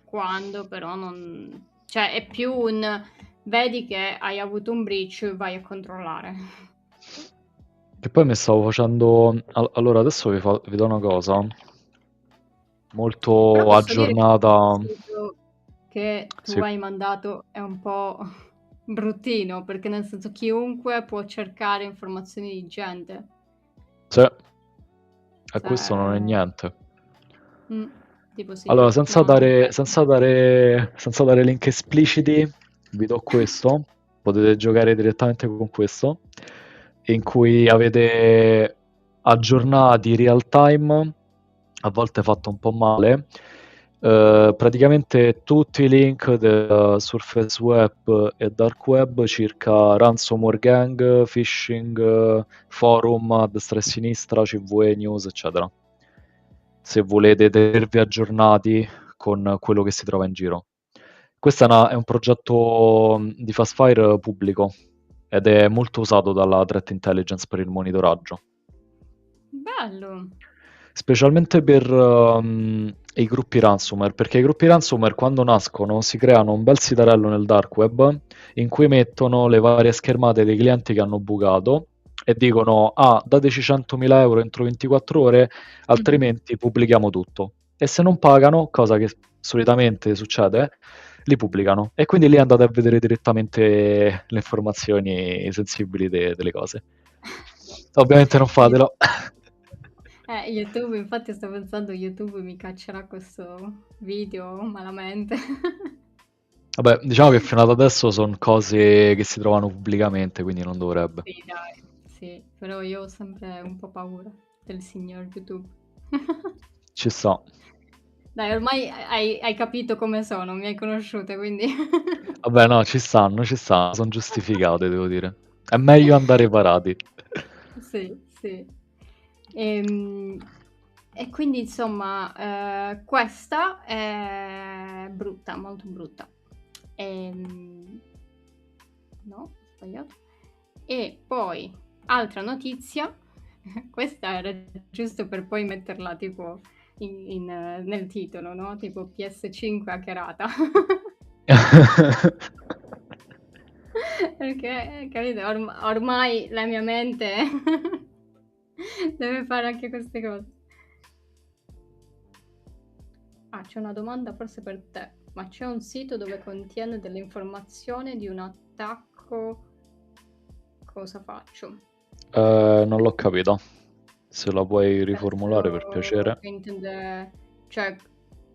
Quando però non... Cioè è più un... Vedi che hai avuto un breach, vai a controllare. Che poi mi stavo facendo... Allora, adesso vi do una cosa molto Però posso aggiornata. dire che il sito che tu Sì. hai mandato è un po' bruttino, perché nel senso chiunque può cercare informazioni di gente. Sì. E questo non è niente. Tipo sì, Allora, senza dare link espliciti, vi do questo. Potete giocare direttamente con questo, in cui avete aggiornati real time, a volte fatto un po' male, Praticamente tutti i link del Surface Web e Dark Web circa ransomware gang, phishing, forum a destra e a sinistra, CVE News, eccetera. Se volete tenervi aggiornati con quello che si trova in giro. Questo è un progetto di Fastfire pubblico ed è molto usato dalla Threat Intelligence per il monitoraggio. Bello. Specialmente per i gruppi ransomware, perché i gruppi ransomware quando nascono si creano un bel sitarello nel dark web in cui mettono le varie schermate dei clienti che hanno bucato e dicono dateci 100.000 euro entro 24 ore, altrimenti pubblichiamo tutto. E se non pagano, cosa che solitamente succede, li pubblicano. E quindi lì andate a vedere direttamente le informazioni sensibili delle cose. Ovviamente non fatelo. YouTube, infatti sto pensando YouTube mi caccerà questo video malamente. Vabbè, diciamo che fino ad adesso sono cose che si trovano pubblicamente, quindi non dovrebbe. Sì, dai, sì, però io ho sempre un po' paura del signor YouTube. Ci sta. Dai, ormai hai capito come sono, mi hai conosciute, quindi... Vabbè, no, ci stanno, sono giustificate, devo dire. È meglio andare parati. Sì, sì. E quindi insomma, questa è brutta, molto brutta. No, ho sbagliato. E poi, altra notizia, questa era giusto per poi metterla tipo nel titolo, no? Tipo PS5 hackerata. Perché, capito, ormai la mia mente deve fare anche queste cose. C'è una domanda forse per te, ma c'è un sito dove contiene delle informazioni di un attacco? Cosa faccio? Non l'ho capito. Se la puoi riformulare per piacere. Che intende, cioè,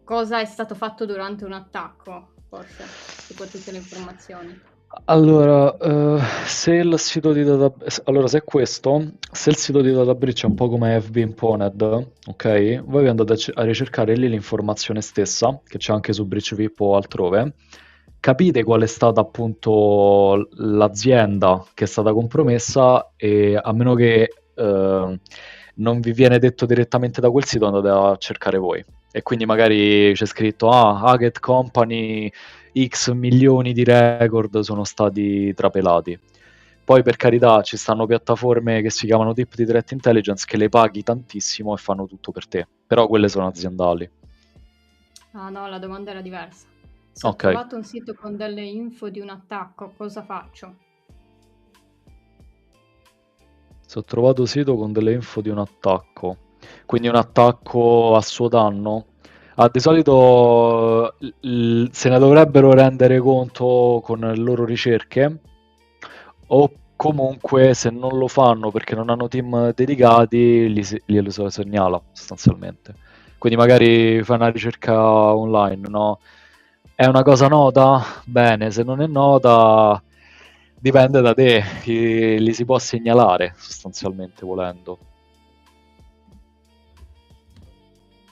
cosa è stato fatto durante un attacco, forse, tipo tutte le informazioni. Allora, se il sito di allora, se è questo, se il sito di Data Breach è un po' come FB Imponed, ok? Voi vi andate a ricercare lì l'informazione stessa, che c'è anche su BreachVip o altrove, capite qual è stata appunto l'azienda che è stata compromessa e a meno che non vi viene detto direttamente da quel sito andate a cercare voi. E quindi magari c'è scritto Hackett Company X milioni di record sono stati trapelati. Poi per carità ci stanno piattaforme che si chiamano Deep di Threat Intelligence che le paghi tantissimo e fanno tutto per te, però quelle sono aziendali. No, la domanda era diversa. Se ho Ok. trovato un sito con delle info di un attacco, cosa faccio? Se ho trovato un sito con delle info di un attacco, quindi un attacco a suo danno, di solito se ne dovrebbero rendere conto con le loro ricerche o comunque se non lo fanno perché non hanno team dedicati glielo si segnala sostanzialmente. Quindi magari fai una ricerca online, no? È una cosa nota? Bene, se non è nota dipende da te, li si può segnalare sostanzialmente volendo.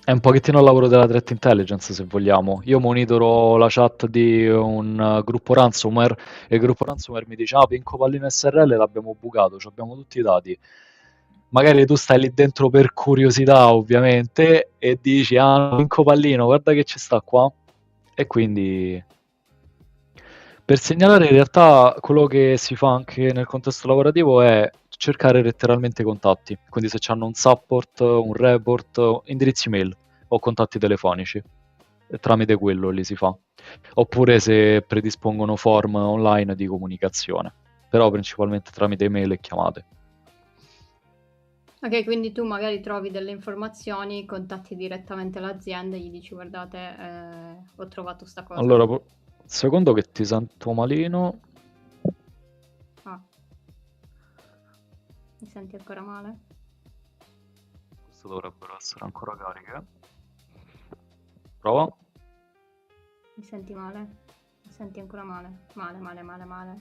È un pochettino il lavoro della threat intelligence, se vogliamo. Io monitoro la chat di un gruppo ransomware e il gruppo ransomware mi dice Pinco Pallino SRL l'abbiamo bucato, abbiamo tutti i dati. Magari tu stai lì dentro per curiosità, ovviamente, e dici Pinco Pallino, guarda che ci sta qua. E quindi per segnalare in realtà quello che si fa anche nel contesto lavorativo è cercare letteralmente i contatti, quindi se hanno un support, un report, indirizzi mail o contatti telefonici, e tramite quello li si fa. Oppure se predispongono form online di comunicazione, però principalmente tramite email e chiamate. Ok, quindi tu magari trovi delle informazioni, contatti direttamente l'azienda e gli dici guardate, ho trovato sta cosa. Allora, secondo che ti sento malino. Mi senti ancora male? Questo dovrebbero essere ancora cariche. Prova. Mi senti male? Mi senti ancora male? Male.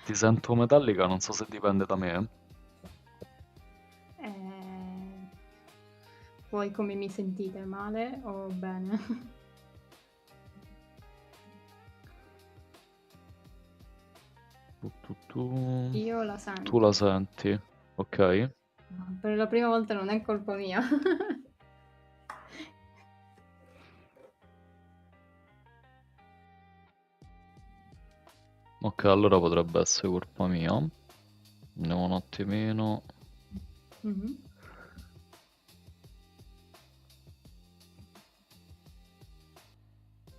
Ti sento metallica, non so se dipende da me. Può voi come mi sentite, male o bene? Io la Tu sento. la senti, ok? Per la prima volta non è colpa mia. Ok, allora potrebbe essere colpa mia. Andiamo un attimino. Mhm.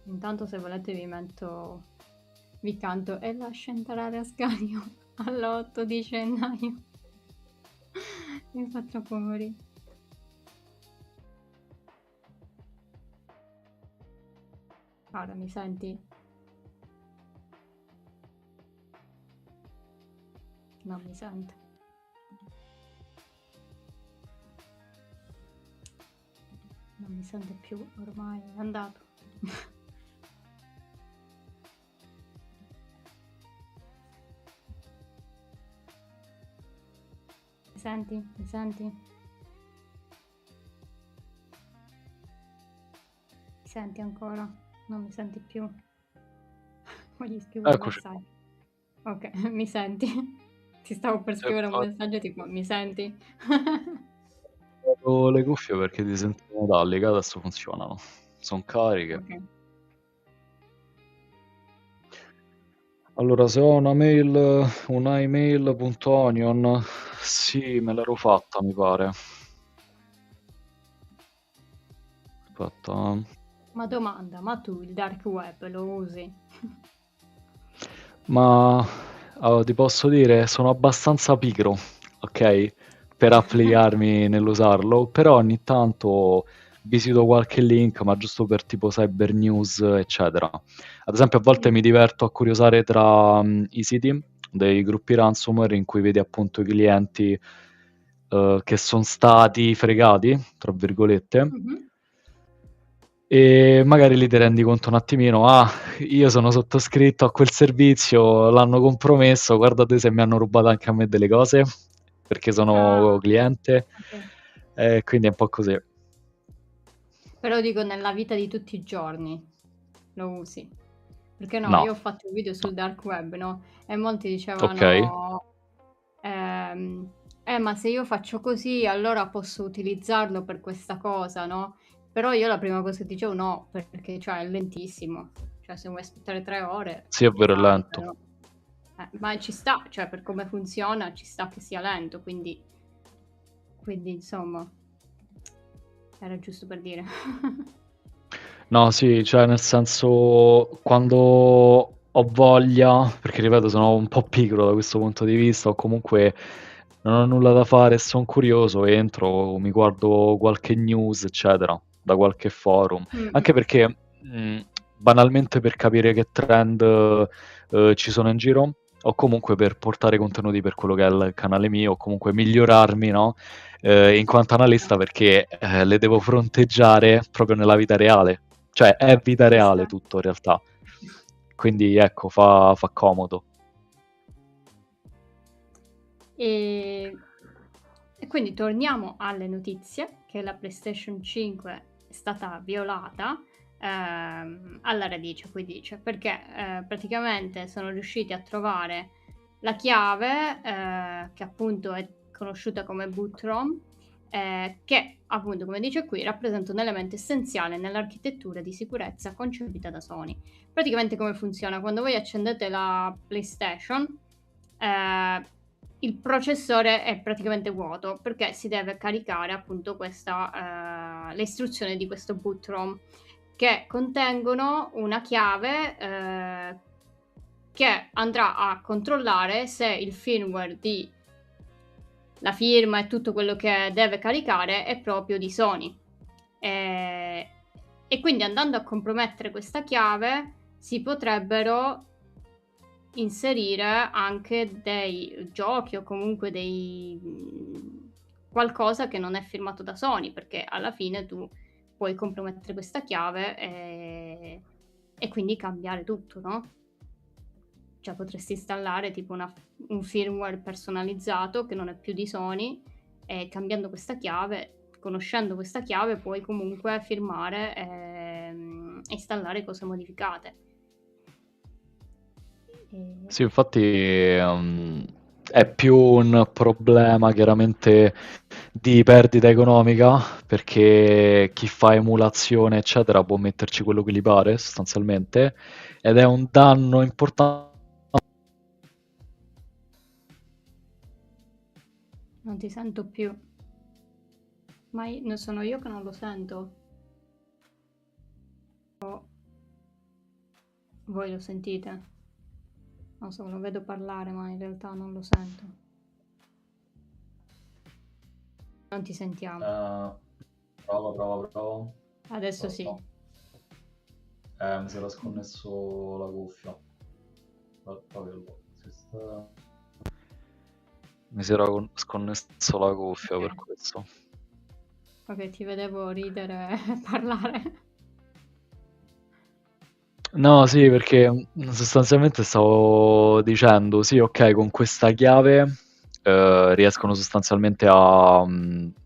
Intanto se volete vi canto e lascia entrare Ascanio all'8 di gennaio. Mi fa troppo morire. Ora mi senti? Non mi sente. Non mi sente più, ormai è andato. Mi senti? Mi senti? Mi senti ancora? Non mi senti più? Voglio scrivere un Eccoci. messaggio. Ok, mi senti? Ti stavo per scrivere un messaggio tipo, mi senti? Ho le cuffie perché ti sento metallica, adesso funzionano. Sono cariche. Ok. Allora, se ho una email.onion, sì, me l'ero fatta, mi pare. Aspetta. Ma domanda, ma tu il dark web lo usi? Ma ti posso dire, sono abbastanza pigro, ok? Per applicarmi nell'usarlo, però ogni tanto visito qualche link, ma giusto per tipo cyber news, eccetera. Ad esempio, a volte mi diverto a curiosare tra i siti dei gruppi ransomware in cui vedi appunto i clienti che sono stati fregati, tra virgolette, Mhm. e magari lì ti rendi conto un attimino, io sono sottoscritto a quel servizio, l'hanno compromesso, guardate se mi hanno rubato anche a me delle cose, perché sono Ah, cliente, ok. quindi è un po' così. Però dico nella vita di tutti i giorni lo usi. Perché no, No, io ho fatto un video sul dark web, no? E molti ok, dicevano, ma se io faccio così, allora posso utilizzarlo per questa cosa, no? Però io la prima cosa che dicevo no, perché cioè, è lentissimo. Cioè, se vuoi aspettare 3 ore, sì è lo vero, è fai, lento. però... ma ci sta, cioè, per come funziona, ci sta che sia lento, quindi insomma, era giusto per dire. No, sì, cioè nel senso, quando ho voglia, perché ripeto, sono un po' pigro da questo punto di vista, o comunque non ho nulla da fare e sono curioso, entro, mi guardo qualche news, eccetera, da qualche forum. Mm. Anche perché, banalmente per capire che trend ci sono in giro, o comunque per portare contenuti per quello che è il canale mio, o comunque migliorarmi, no? In quanto analista, perché le devo fronteggiare proprio nella vita reale. Cioè, è vita Ci reale sta. tutto in realtà. Quindi ecco, fa comodo. E, e quindi torniamo alle notizie che la PlayStation 5 è stata violata alla radice, qui dice, perché praticamente sono riusciti a trovare la chiave che appunto è conosciuta come boot ROM, che appunto, come dice qui, rappresenta un elemento essenziale nell'architettura di sicurezza concepita da Sony. Praticamente come funziona? Quando voi accendete la PlayStation, il processore è praticamente vuoto perché si deve caricare appunto le istruzioni di questo boot ROM che contengono una chiave che andrà a controllare se il firmware di la firma e tutto quello che deve caricare è proprio di Sony. E quindi andando a compromettere questa chiave si potrebbero inserire anche dei giochi o comunque qualcosa che non è firmato da Sony, perché alla fine tu puoi compromettere questa chiave e quindi cambiare tutto, no? Cioè potresti installare tipo un firmware personalizzato che non è più di Sony e cambiando questa chiave conoscendo questa chiave puoi comunque firmare e installare cose modificate. Sì, infatti è più un problema chiaramente di perdita economica, perché chi fa emulazione, eccetera, può metterci quello che gli pare, sostanzialmente, ed è un danno importante. Non ti sento più. Ma non sono io che non lo sento. O voi lo sentite? Non so, lo vedo parlare, ma in realtà non lo sento. Non ti sentiamo. Prova. Adesso sì. Mi si era sconnesso la cuffia. Mi si era sconnesso la cuffia, per questo. Ok, ti vedevo ridere e parlare. No, sì, perché sostanzialmente stavo dicendo, sì, ok, con questa chiave riescono sostanzialmente a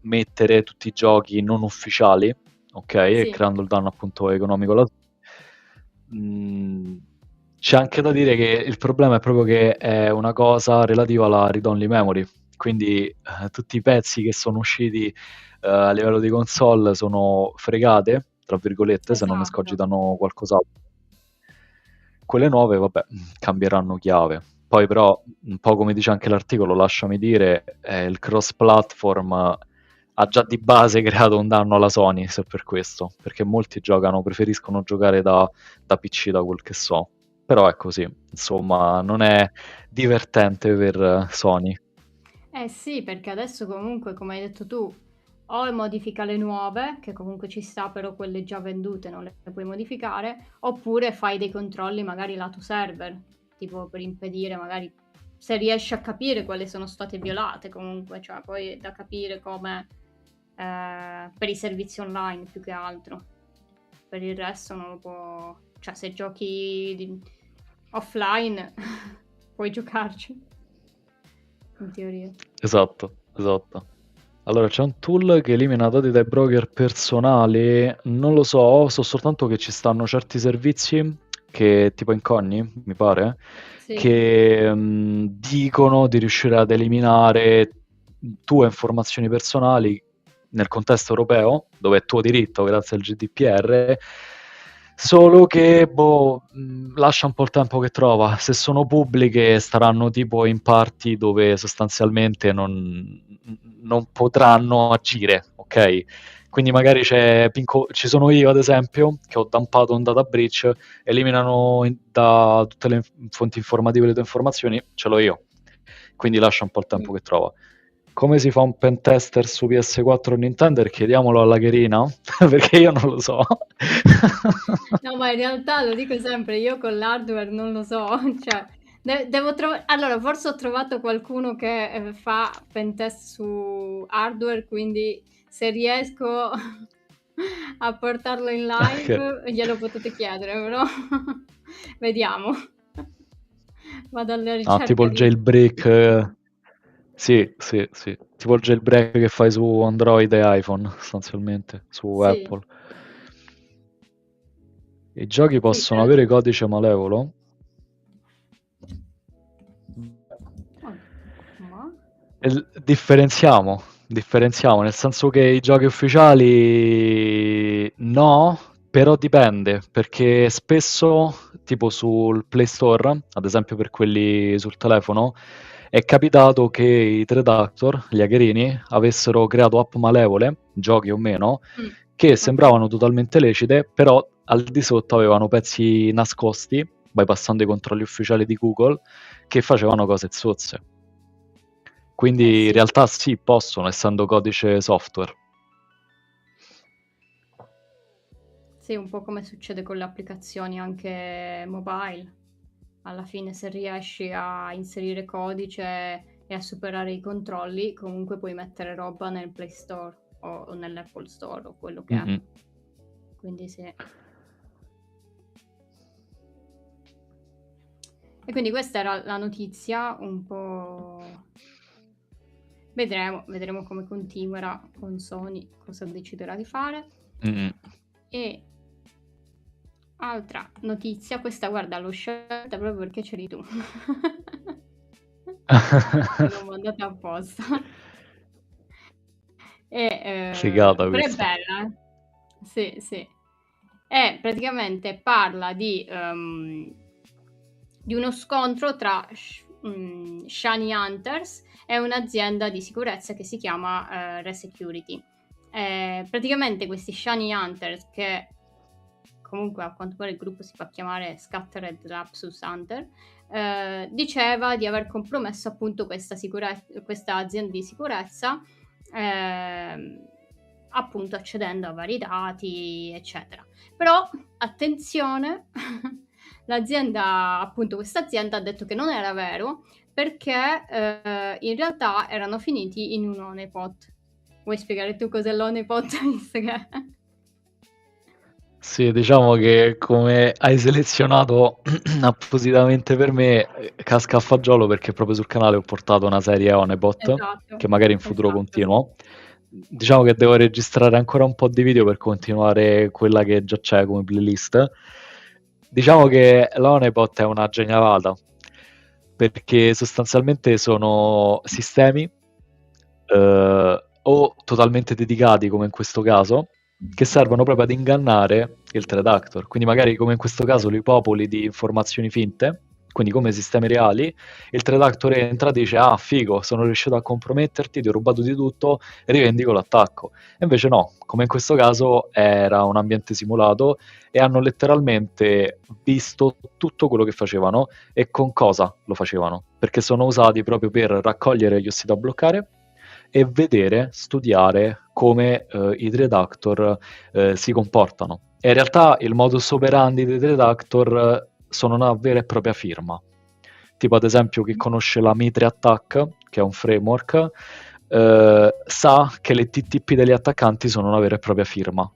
mettere tutti i giochi non ufficiali, ok, e Sì. creando il danno appunto economico. C'è anche da dire che il problema è proprio che è una cosa relativa alla read-only memory, quindi tutti i pezzi che sono usciti a livello di console sono fregate, tra virgolette, se non ne Esatto. escogitano qualcos'altro. Quelle nuove, vabbè, cambieranno chiave. Poi però, un po' come dice anche l'articolo, lasciami dire, il cross-platform ha già di base creato un danno alla Sony, se per questo, perché molti preferiscono giocare da PC, da quel che so. Però è così, insomma, non è divertente per Sony. Eh sì, perché adesso comunque, come hai detto tu, o modifica le nuove, che comunque ci sta, però quelle già vendute non le puoi modificare, oppure fai dei controlli magari lato server, tipo per impedire magari se riesci a capire quali sono state violate comunque, cioè poi è da capire come per i servizi online più che altro. Per il resto non lo può... Cioè se giochi offline puoi giocarci, in teoria. Esatto. Allora, c'è un tool che elimina dati dai broker personali, non lo so soltanto che ci stanno certi servizi che tipo Incogni, mi pare, Sì. che dicono di riuscire ad eliminare tue informazioni personali nel contesto europeo, dove è tuo diritto grazie al GDPR, solo che lascia un po' il tempo che trova. Se sono pubbliche staranno tipo in parti dove sostanzialmente non potranno agire, ok? Quindi magari ci sono io ad esempio che ho dumpato un data breach, eliminano da tutte le fonti informative le tue informazioni, ce l'ho io. Quindi lascia un po' il tempo che trova. Come si fa un pen tester su PS4 o Nintendo? Chiediamolo alla Gherina, perché io non lo so. No, ma in realtà lo dico sempre, io con l'hardware non lo so, cioè devo trovare... Allora, forse ho trovato qualcuno che fa pentest su hardware, quindi se riesco a portarlo in live glielo potete chiedere, però vediamo. Vado alla ricerca tipo il di... jailbreak. Sì. Tipo il jailbreak che fai su Android e iPhone, sostanzialmente, su Sì, Apple. I giochi sì, possono avere codice malevolo? ma... Differenziamo, nel senso che i giochi ufficiali no, però dipende, perché spesso, tipo sul Play Store, ad esempio per quelli sul telefono, è capitato che i Threat Actor, gli hackerini, avessero creato app malevole, giochi o meno, che ok. sembravano totalmente lecite, però al di sotto avevano pezzi nascosti, bypassando i controlli ufficiali di Google, che facevano cose zozze. Quindi Sì. in realtà sì, possono, essendo codice software. Sì, un po' come succede con le applicazioni anche mobile. Alla fine, se riesci a inserire codice e a superare i controlli, comunque puoi mettere roba nel Play Store o nell'Apple Store o quello che è. Mm-mm. Quindi sì. E quindi questa era la notizia un po'... Vedremo come continuerà con Sony, cosa deciderà di fare. Mm. E altra notizia, questa guarda l'ho scelta proprio perché c'eri tu. L'ho mandata apposta. Figata Però è questa. bella, sì, sì. E praticamente parla di uno scontro tra Shiny Hunters e un'azienda di sicurezza che si chiama Resecurity. Praticamente questi Shiny Hunters, che comunque a quanto pare il gruppo si fa chiamare Scattered Lapsus Hunter, diceva di aver compromesso appunto questa azienda di sicurezza, appunto accedendo a vari dati, eccetera. Però attenzione, questa azienda ha detto che non era vero, perché in realtà erano finiti in un honeypot. Vuoi spiegare tu cos'è l'honeypot? Visto che... Sì, diciamo che come hai selezionato appositamente per me, casca a fagiolo, perché proprio sul canale ho portato una serie Honeypot, Esatto, che magari in futuro esatto, continuo. Diciamo che devo registrare ancora un po' di video per continuare quella che già c'è come playlist. Diciamo che l'Honeypot è una genialata, perché sostanzialmente sono sistemi o totalmente dedicati, come in questo caso, che servono proprio ad ingannare il threat actor. Quindi magari, come in questo caso, li popoli di informazioni finte, quindi come sistemi reali, il threat actor entra e dice: ah, figo, sono riuscito a comprometterti, ti ho rubato di tutto, rivendico l'attacco. E invece no, come in questo caso era un ambiente simulato e hanno letteralmente visto tutto quello che facevano e con cosa lo facevano, perché sono usati proprio per raccogliere gli ossi da bloccare e vedere, studiare come i threat actor si comportano. E in realtà il modus operandi dei threat actor sono una vera e propria firma. Tipo, ad esempio, chi conosce la Mitre Attack, che è un framework, sa che le TTP degli attaccanti sono una vera e propria firma.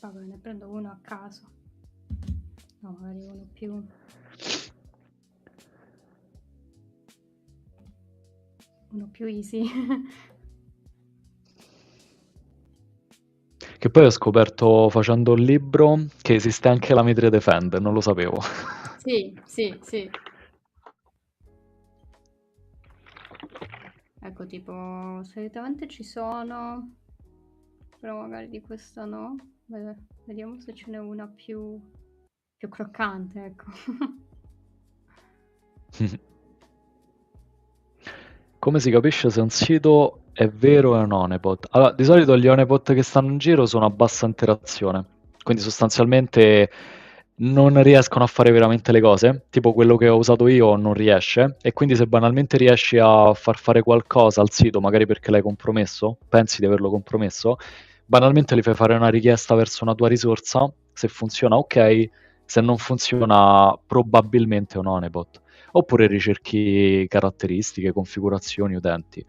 Va bene, prendo uno a caso. No, magari uno più easy. Che poi ho scoperto facendo il libro che esiste anche la Mitre Defender, non lo sapevo. Sì. Ecco, tipo, solitamente ci sono, però magari di questa no. Vediamo se ce n'è una più croccante, ecco. Come si capisce se un sito è vero o è un honeypot? Allora, di solito gli honeypot che stanno in giro sono a bassa interazione, quindi sostanzialmente non riescono a fare veramente le cose, tipo quello che ho usato io non riesce, e quindi se banalmente riesci a far fare qualcosa al sito, magari perché l'hai compromesso, pensi di averlo compromesso, banalmente gli fai fare una richiesta verso una tua risorsa, se funziona ok, se non funziona probabilmente è un honeypot. Oppure ricerchi caratteristiche, configurazioni, utenti.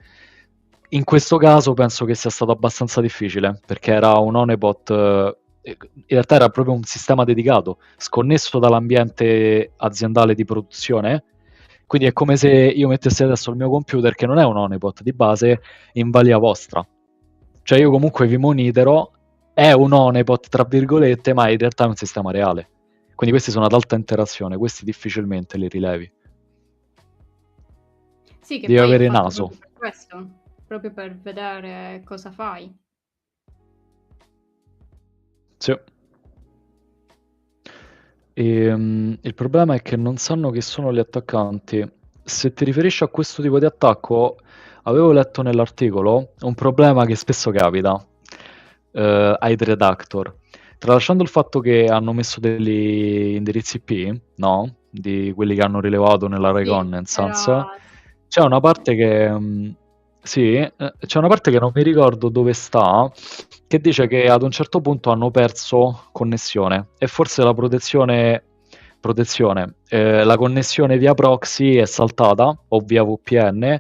In questo caso penso che sia stato abbastanza difficile, perché era un honeypot, in realtà era proprio un sistema dedicato, sconnesso dall'ambiente aziendale di produzione, quindi è come se io mettessi adesso il mio computer, che non è un honeypot di base, in balia vostra. Cioè io comunque vi monitoro, è un honeypot tra virgolette, ma in realtà è un sistema reale. Quindi questi sono ad alta interazione, questi difficilmente li rilevi. Sì, che Devi poi è avere fatto naso. proprio per questo, proprio per vedere cosa fai. Sì. Il problema è che non sanno chi sono gli attaccanti. Se ti riferisci a questo tipo di attacco, avevo letto nell'articolo un problema che spesso capita ai threat actor. Tralasciando il fatto che hanno messo degli indirizzi IP, no? Di quelli che hanno rilevato nella reconnaissance, c'è una parte che c'è una parte che non mi ricordo dove sta, che dice che ad un certo punto hanno perso connessione e forse la la connessione via proxy è saltata o via VPN,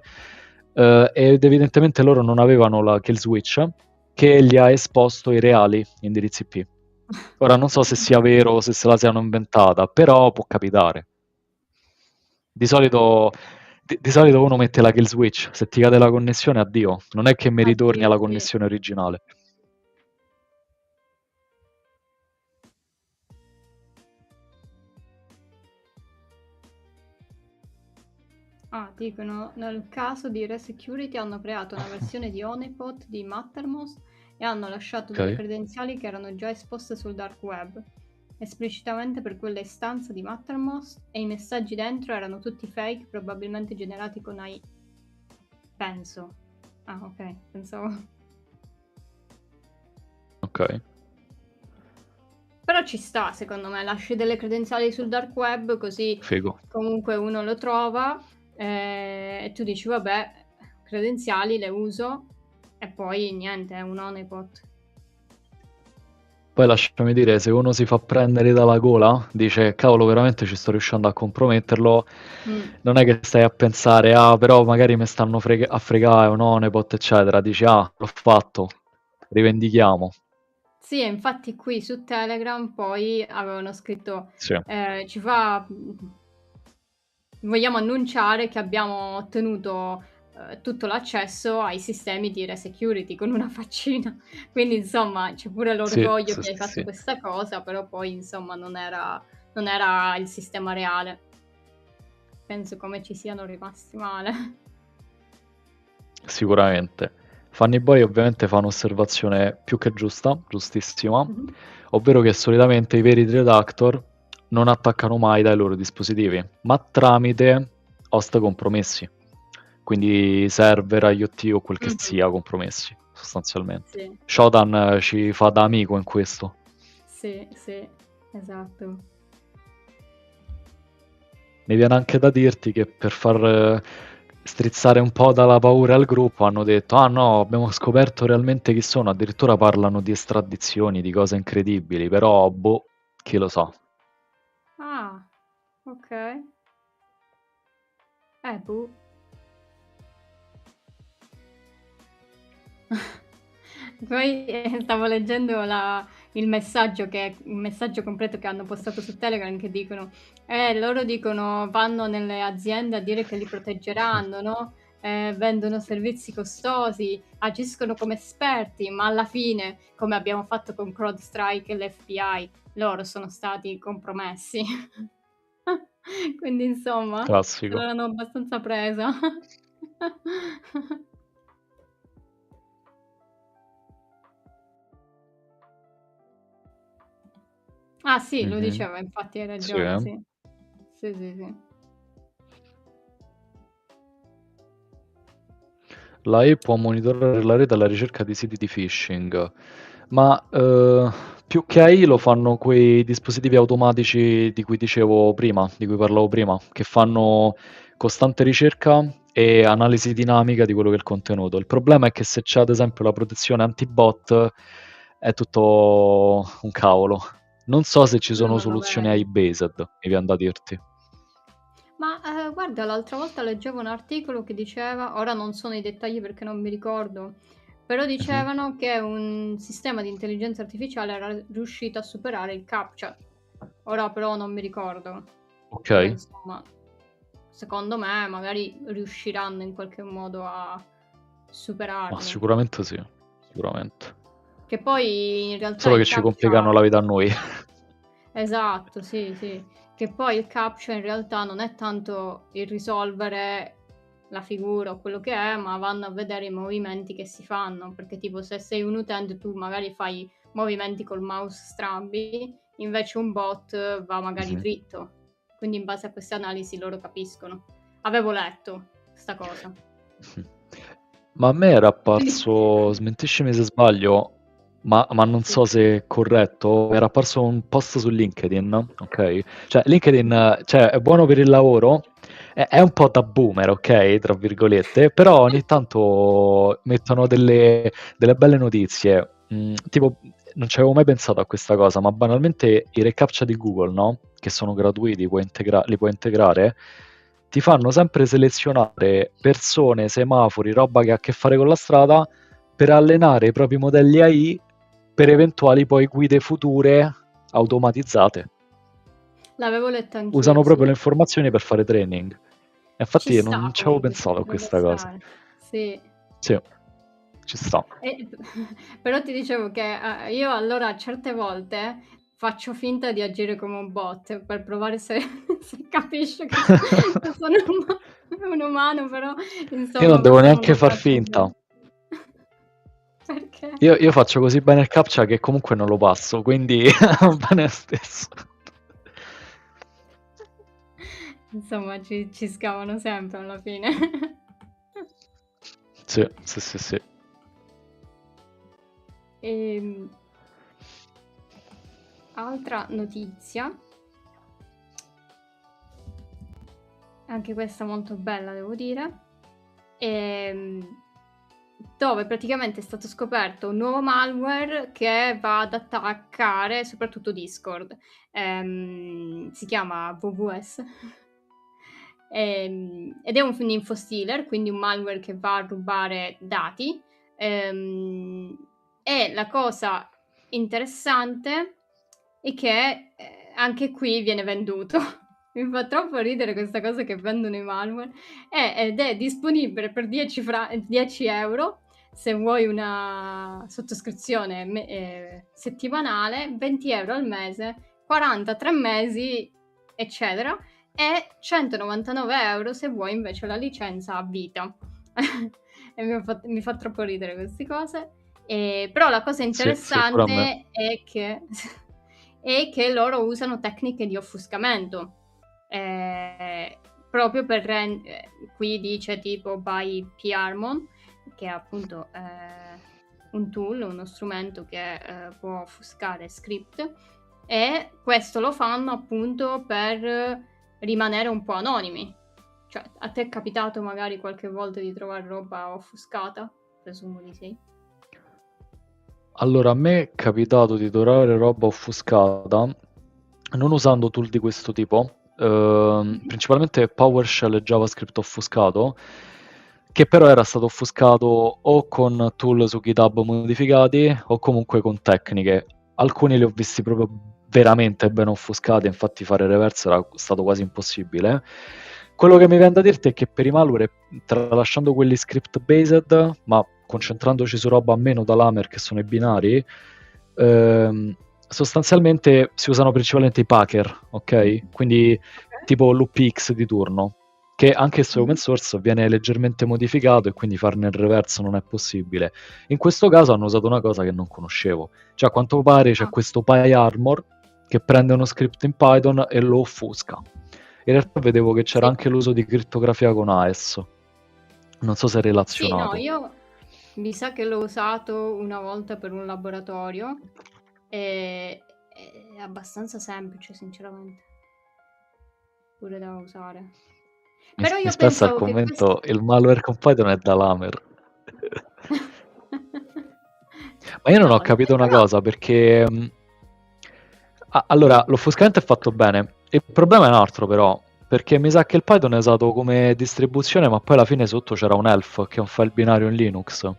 ed evidentemente loro non avevano la kill switch che gli ha esposto i reali indirizzi IP. Ora non so se sia vero o se la siano inventata, però può capitare. Di solito, di solito uno mette la kill switch, se ti cade la connessione, addio. Non è che mi ritorni Addio, alla sì. connessione originale. Dicono, nel caso di Resecurity hanno creato una versione di Honeypot di Mattermost e hanno lasciato delle Ok. credenziali che erano già esposte sul dark web, esplicitamente per quella istanza di Mattermost, e i messaggi dentro erano tutti fake, probabilmente generati con AI. Penso. Ah, ok, pensavo. Ok. Però ci sta, secondo me, lasci delle credenziali sul dark web, così Figo. comunque uno lo trova e tu dici, vabbè, credenziali le uso e poi niente, è un honeypot. Poi lasciami dire, se uno si fa prendere dalla gola, dice, cavolo, veramente ci sto riuscendo a comprometterlo, non è che stai a pensare, ah, però magari mi stanno a fregare, un honeypot, eccetera. Dici, ah, l'ho fatto, rivendichiamo. Sì, e infatti qui su Telegram poi avevano scritto, Sì. vogliamo annunciare che abbiamo ottenuto tutto l'accesso ai sistemi di Resecurity con una faccina. Quindi insomma c'è pure Sì, l'orgoglio sì, che hai sì, fatto sì. questa cosa, però poi insomma non era il sistema reale. Penso come ci siano rimasti male. Sicuramente. Funny Boy ovviamente fa un'osservazione più che giusta, giustissima, Mhm. ovvero che solitamente i veri threat actor non attaccano mai dai loro dispositivi, ma tramite host compromessi, quindi server, IoT o quel che Mhm. sia compromessi, sostanzialmente. Sì, Shodan ci fa da amico in questo. sì, esatto. Mi viene anche da dirti che per far strizzare un po' dalla paura al gruppo hanno detto, ah no, abbiamo scoperto realmente chi sono, addirittura parlano di estradizioni, di cose incredibili, però boh, chi lo sa. Ah, ok. Boh. Poi stavo leggendo il messaggio completo che hanno postato su Telegram che dicono, loro dicono vanno nelle aziende a dire che li proteggeranno, no? Vendono servizi costosi, agiscono come esperti, ma alla fine, come abbiamo fatto con CrowdStrike e l'FBI, loro sono stati compromessi. Quindi insomma, se Classico. l'erano abbastanza presa. Ah sì, lo Mhm. diceva, infatti hai Sì, ragione, sì. Sì. La E può monitorare la rete alla ricerca di siti di phishing, ma più che AI lo fanno quei dispositivi automatici di cui dicevo prima, di cui parlavo prima, che fanno costante ricerca e analisi dinamica di quello che è il contenuto. Il problema è che se c'è ad esempio la protezione anti-bot è tutto un cavolo. Non so se ci sono Non lo soluzioni vedi. AI-based, mi viene da dirti. Ma guarda, l'altra volta leggevo un articolo che diceva, ora non sono i dettagli perché non mi ricordo, però Mhm. dicevano che un sistema di intelligenza artificiale era riuscito a superare il CAPTCHA. Ora però non mi ricordo. Ok, Però insomma, secondo me magari riusciranno in qualche modo a ma superarlo. sicuramente sì, sicuramente. Che poi in realtà Solo che il ci CAPTCHA. complicano la vita a noi. Esatto, sì. Che poi il captcha in realtà non è tanto il risolvere la figura o quello che è, ma vanno a vedere i movimenti che si fanno, perché tipo se sei un utente tu magari fai movimenti col mouse strambi, invece un bot va magari Mhm. dritto. Quindi in base a queste analisi loro capiscono. Avevo letto sta cosa. Ma a me era Quindi apparso, smentiscimi se sbaglio, ma non sì. so se è corretto, era apparso un post su LinkedIn, ok? Cioè, LinkedIn, cioè, è buono per il lavoro, è un po' da boomer, ok? Tra virgolette, però ogni tanto mettono delle belle notizie. Tipo, non ci avevo mai pensato a questa cosa, ma banalmente i recaptcha di Google, no? Che sono gratuiti, li puoi integrare, ti fanno sempre selezionare persone, semafori, roba che ha a che fare con la strada per allenare i propri modelli AI per eventuali poi guide future automatizzate. L'avevo letto anch'io, Usano proprio le sì. informazioni per fare training. E Ci infatti sta non ci avevo comunque, pensato a potrebbe questa cosa. stare. Sì. Sì, ci sta. Però ti dicevo che io allora certe volte faccio finta di agire come un bot per provare se, se capisce che sono un umano, però Io insomma non devo questo non neanche lo far faccio finta. bene. Perché? Io faccio così bene il captcha che comunque non lo passo, quindi va bene lo stesso. Insomma, ci scavano sempre alla fine. Sì, sì, sì, sì. Altra notizia, anche questa molto bella devo dire, dove praticamente è stato scoperto un nuovo malware che va ad attaccare soprattutto Discord. Si chiama VVS. Ed è un info stealer, quindi un malware che va a rubare dati. E la cosa interessante è che anche qui viene venduto. Mi fa troppo ridere questa cosa che vendono i malware. Ed è disponibile per 10 euro se vuoi una sottoscrizione settimanale, 20 euro al mese, 43 mesi, eccetera, e 199 euro se vuoi invece la licenza a vita. E mi fa troppo ridere queste cose. Però la cosa Sì, sì, pure a me. interessante è che loro usano tecniche di offuscamento. Proprio per qui dice tipo by Pharmon, che è appunto un tool, uno strumento che può offuscare script, e questo lo fanno appunto per rimanere un po' anonimi. Cioè, a te è capitato magari qualche volta di trovare roba offuscata? Presumo di sì. Allora, a me è capitato di trovare roba offuscata non usando tool di questo tipo, principalmente PowerShell e JavaScript offuscato, che però era stato offuscato o con tool su GitHub modificati o comunque con tecniche. Alcuni li ho visti proprio veramente ben offuscati, infatti fare reverse era stato quasi impossibile. Quello che mi viene da dirti è che per i malware, tralasciando quelli script based, ma concentrandoci su roba meno da lamer che sono i binari, sostanzialmente si usano principalmente i packer, ok? Quindi tipo l'UPX di turno, che anche se open source viene leggermente modificato e quindi farne il reverso non è possibile. In questo caso hanno usato una cosa che non conoscevo, cioè a quanto pare c'è questo PyArmor che prende uno script in Python e lo offusca. In realtà vedevo che c'era anche l'uso di crittografia con AES, non so se è relazionato. Sì, no, io mi sa che l'ho usato una volta per un laboratorio e è abbastanza semplice, sinceramente, pure da usare. Però Mi io spezza il pensavo che commento, il malware con Python è da lamer. Ma io non ho capito una cosa, perché allora l'offuscamento è fatto bene. Il problema è un altro però, perché mi sa che il Python è usato come distribuzione, ma poi alla fine sotto c'era un elf, che è un file binario in Linux.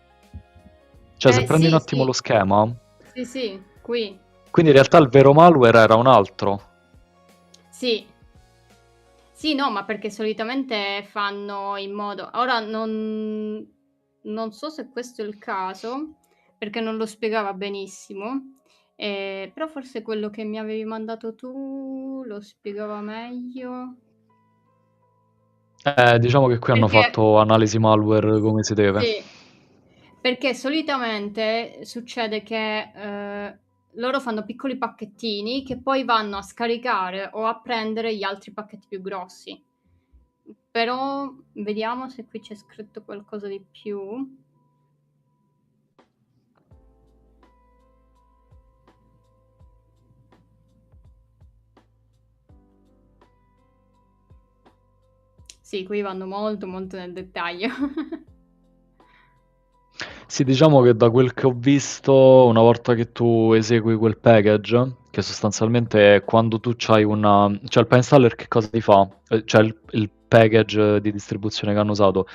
Cioè se prendi un attimo lo schema, Sì, qui. quindi in realtà il vero malware era un altro. Sì. Sì, no, ma perché solitamente fanno in modo... Ora non so se questo è il caso, perché non lo spiegava benissimo, però forse quello che mi avevi mandato tu lo spiegava meglio. Diciamo che qui hanno Perché... fatto analisi malware come si deve. Sì, perché solitamente succede che loro fanno piccoli pacchettini che poi vanno a scaricare o a prendere gli altri pacchetti più grossi. Però vediamo se qui c'è scritto qualcosa di più. Sì, qui vanno molto molto nel dettaglio. Sì, diciamo che da quel che ho visto, una volta che tu esegui quel package, che sostanzialmente è quando tu c'hai una... cioè il PyInstaller che cosa ti fa? Cioè il package di distribuzione che hanno usato.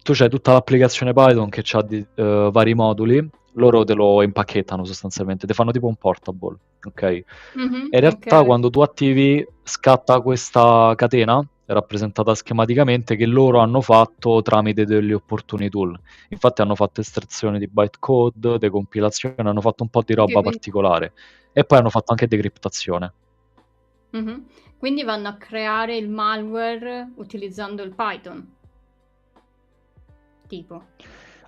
Tu c'hai tutta l'applicazione Python che ha vari moduli, loro te lo impacchettano sostanzialmente, te fanno tipo un portable, ok? E Mhm, in realtà ok. quando tu attivi scatta questa catena rappresentata schematicamente che loro hanno fatto tramite degli opportuni tool. Infatti hanno fatto estrazione di bytecode, decompilazione, hanno fatto un po' di Ok, roba quindi, particolare e poi hanno fatto anche decriptazione. mhm. Quindi vanno a creare il malware utilizzando il Python, tipo.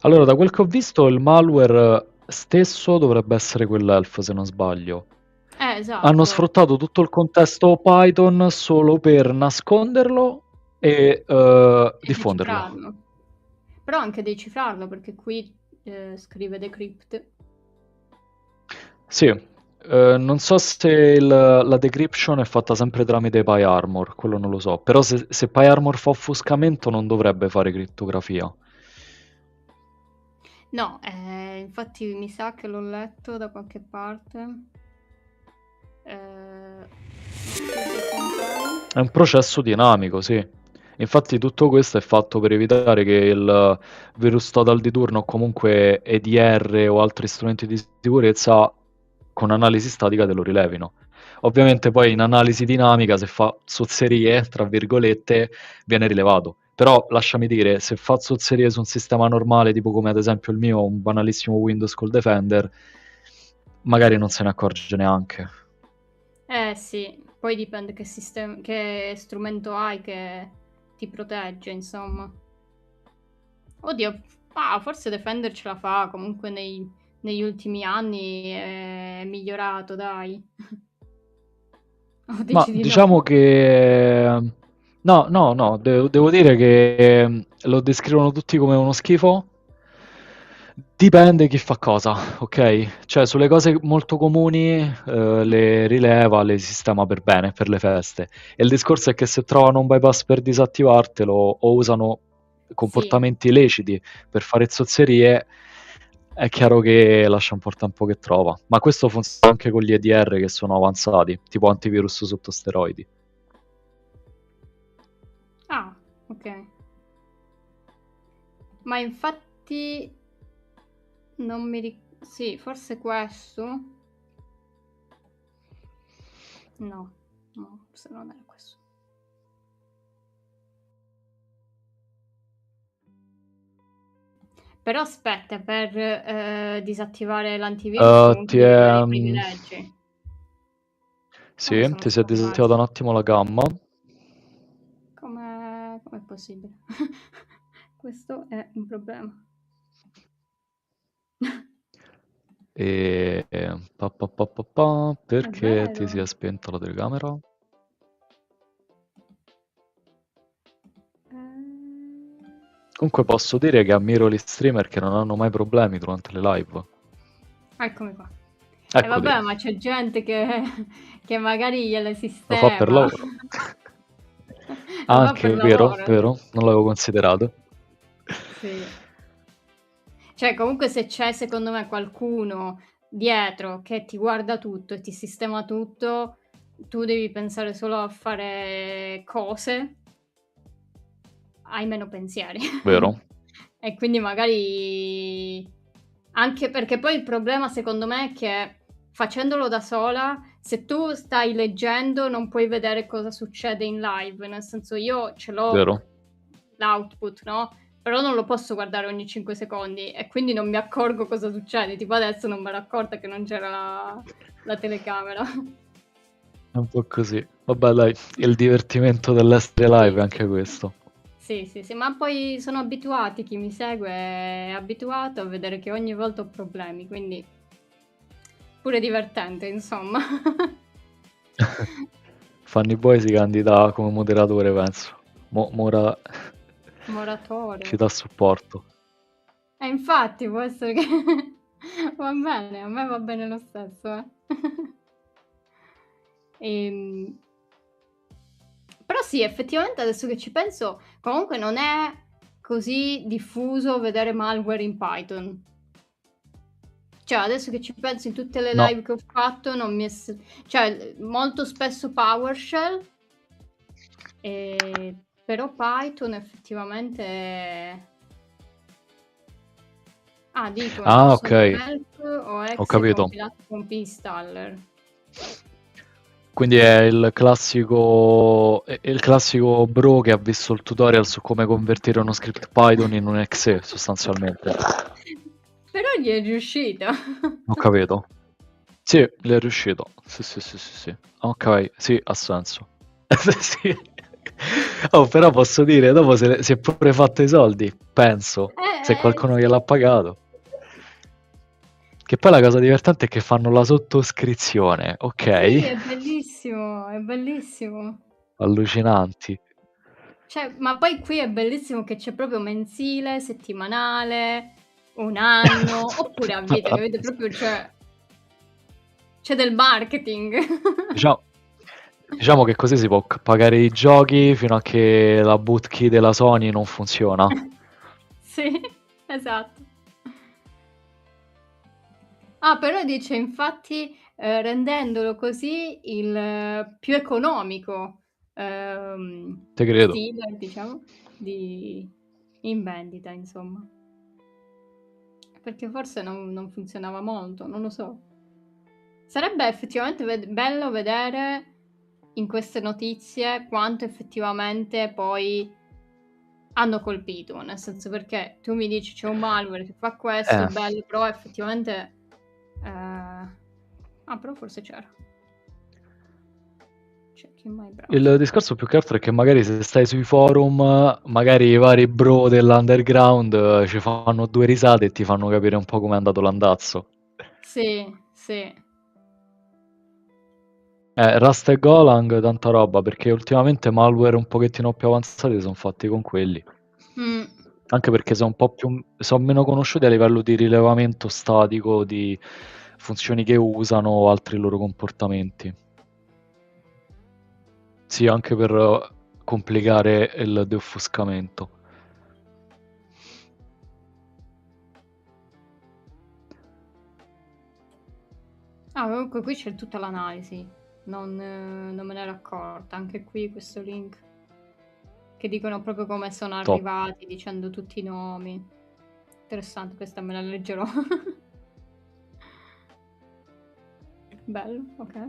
Allora, da quel che ho visto, il malware stesso dovrebbe essere quell'elf, se non sbaglio. Hanno Esatto, sfruttato tutto il contesto Python solo per nasconderlo e e diffonderlo. decifrarlo. Però anche decifrarlo, perché qui scrive decrypt. Sì, non so se la decryption è fatta sempre tramite PyArmor, quello non lo so, però se PyArmor fa offuscamento non dovrebbe fare crittografia. No, infatti mi sa che l'ho letto da qualche parte. Non so se comprare. È un processo dinamico, sì. Infatti tutto questo è fatto per evitare che il virus total di turno o comunque EDR o altri strumenti di sicurezza con analisi statica te lo rilevino. Ovviamente poi in analisi dinamica se fa zozzerie, tra virgolette, viene rilevato. Però lasciami dire, se fa zozzerie su un sistema normale, tipo come ad esempio il mio, un banalissimo Windows col Defender, magari non se ne accorge neanche. Sì, poi dipende che strumento hai che ti protegge, insomma. Oddio, forse Defender ce la fa, comunque negli ultimi anni è migliorato, dai. O Ma dici di no? diciamo che... No, no, no, devo dire che lo descrivono tutti come uno schifo. Dipende chi fa cosa, ok? Cioè, sulle cose molto comuni le rileva, le sistema per bene, per le feste. E il discorso è che se trovano un bypass per disattivartelo o usano Sì, comportamenti illeciti per fare zozzerie, è chiaro che lascia un po' il tempo che trova. Ma questo funziona anche con gli EDR che sono avanzati, tipo antivirus sotto steroidi. ah, ok. Ma infatti non mi ricordo. Sì, forse questo. No, no, se non era questo. Però aspetta, per disattivare l'antivirus comunque Ti devi è, avere i privilegi. sì, Sono ti si è scomparsi. disattivata un attimo la gamma. Com'è possibile? Questo è un problema. E È perché ti si vero. è spenta la telecamera? Comunque posso dire che ammiro gli streamer che non hanno mai problemi durante le live. Eccomi qua. E Eccoli, vabbè, ma c'è gente che magari gliele lo fa per sistema. lavoro. Lo fa per Anche, vero, lavoro. vero, non l'avevo considerato. Sì. Cioè, comunque se c'è secondo me qualcuno dietro che ti guarda tutto e ti sistema tutto, tu devi pensare solo a fare cose, hai meno pensieri. Vero? E quindi magari anche perché poi il problema secondo me è che facendolo da sola, se tu stai leggendo non puoi vedere cosa succede in live, nel senso io ce l'ho Vero? l'output, no? Però non lo posso guardare ogni 5 secondi e quindi non mi accorgo cosa succede. Tipo adesso non me l'ho accorta che non c'era la telecamera. È un po' così. Vabbè, dai, il divertimento dell'essere live è anche questo. Sì, sì, sì, ma poi sono abituati, chi mi segue è abituato a vedere che ogni volta ho problemi, quindi pure divertente, insomma. Fanny Boy si candida come moderatore, penso. Mora ci Moratore. dà supporto. Infatti può essere che va bene, a me va bene lo stesso, eh. Ehm, Però sì, effettivamente adesso che ci penso, comunque non è così diffuso vedere malware in Python. Cioè, adesso che ci penso in tutte le No, live che ho fatto, non mi è cioè, molto spesso PowerShell, però Python effettivamente Dicono Ah, sono ok, help o ho exe capito. compilati con pinstaller. Quindi è il classico bro che ha visto il tutorial su come convertire uno script Python in un exe, sostanzialmente. Però gli è riuscito. Ho capito. Sì, le è riuscito. Sì, sì, sì, sì, sì. Ok, sì, ha senso. Sì. Oh, però posso dire, dopo si è pure fatto i soldi, penso, se qualcuno Sì. gliel'ha pagato. Che poi la cosa divertente è che fanno la sottoscrizione, Sì, ok? è bellissimo, è bellissimo. Allucinanti. Cioè, ma poi qui è bellissimo che c'è proprio mensile, settimanale, un anno, oppure a vita, capite? Proprio c'è del marketing. Diciamo, diciamo che così si può pagare i giochi fino a che la bootkey della Sony non funziona. Sì, esatto. Però dice infatti, rendendolo così il più economico, Te credo. stile, diciamo, in vendita, insomma. Perché forse non funzionava molto, non lo so. Sarebbe effettivamente bello vedere in queste notizie quanto effettivamente poi hanno colpito, nel senso, perché tu mi dici c'è un malware che fa questo, Eh. bello, però effettivamente però forse c'era. Checking my browser. Il discorso più che altro è che magari se stai sui forum, magari i vari bro dell'underground ci fanno due risate e ti fanno capire un po' com'è andato l'andazzo. Sì, sì. Rust e Golang, tanta roba, perché ultimamente malware un pochettino più avanzati sono fatti con quelli. Mm. Anche perché sono un po' sono meno conosciuti a livello di rilevamento statico di funzioni che usano o altri loro comportamenti. Sì, anche per complicare il deoffuscamento. Comunque qui c'è tutta l'analisi, non me ne ero accorta. Anche qui questo link che dicono proprio come sono Top. arrivati, dicendo tutti i nomi. Interessante, questa me la leggerò. Bello, ok.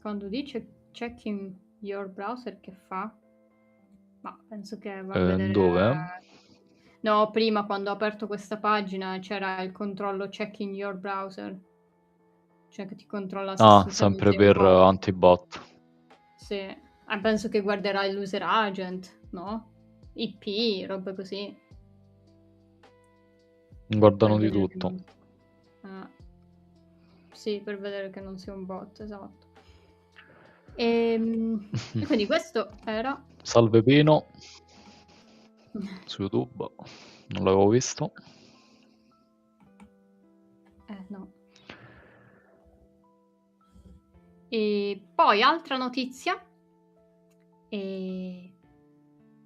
Quando dice checking your browser, che fa? Ma penso che va a vedere... Dove? No, prima quando ho aperto questa pagina c'era il controllo checking your browser. Cioè che ti controlla se non Sempre sei un per bot. anti-bot. Sì. Penso che guarderai l'user agent, no? IP, robe così. Guardano Per di vedere che tutto. sì, per vedere che non sia un bot, esatto. E quindi questo era... Salve Pino. Su YouTube. Non l'avevo visto. No. E poi altra notizia, e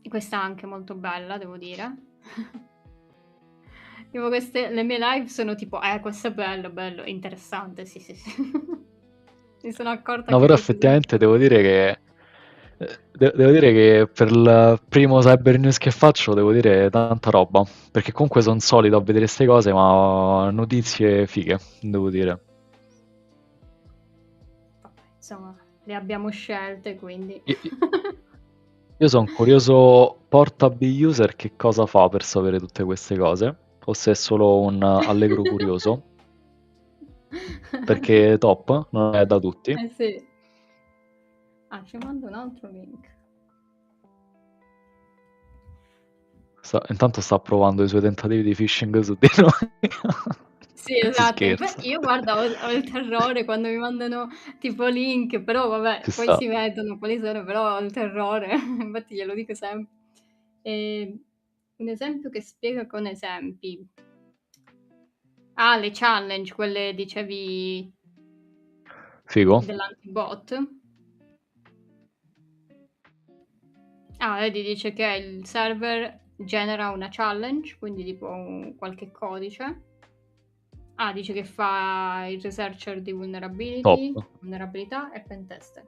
questa anche molto bella, devo dire. Tipo le mie live sono tipo, questo è bello, bello, interessante, sì, sì, sì. Mi sono accorta No, che però così... effettivamente devo dire che per il primo cyber news che faccio devo dire tanta roba, perché comunque sono solito a vedere queste cose, ma notizie fighe, devo dire. Vabbè, insomma, le abbiamo scelte, quindi... Io sono curioso, portable user che cosa fa per sapere tutte queste cose, o se è solo un allegro curioso, perché top, non è da tutti. Sì. Ci mando un altro link. Intanto sta provando i suoi tentativi di phishing su di noi. Sì, Si esatto. scherza. Io guarda, ho il terrore quando mi mandano tipo link, però vabbè, Ci poi sta. si vedono quali sono, però ho il terrore, infatti glielo dico sempre. Un esempio che spiega con esempi. Le challenge, quelle dicevi Figo. dell'antibot. Vedi, dice che il server genera una challenge, quindi tipo qualche codice. Dice che fa il researcher di Top. vulnerabilità e pentester.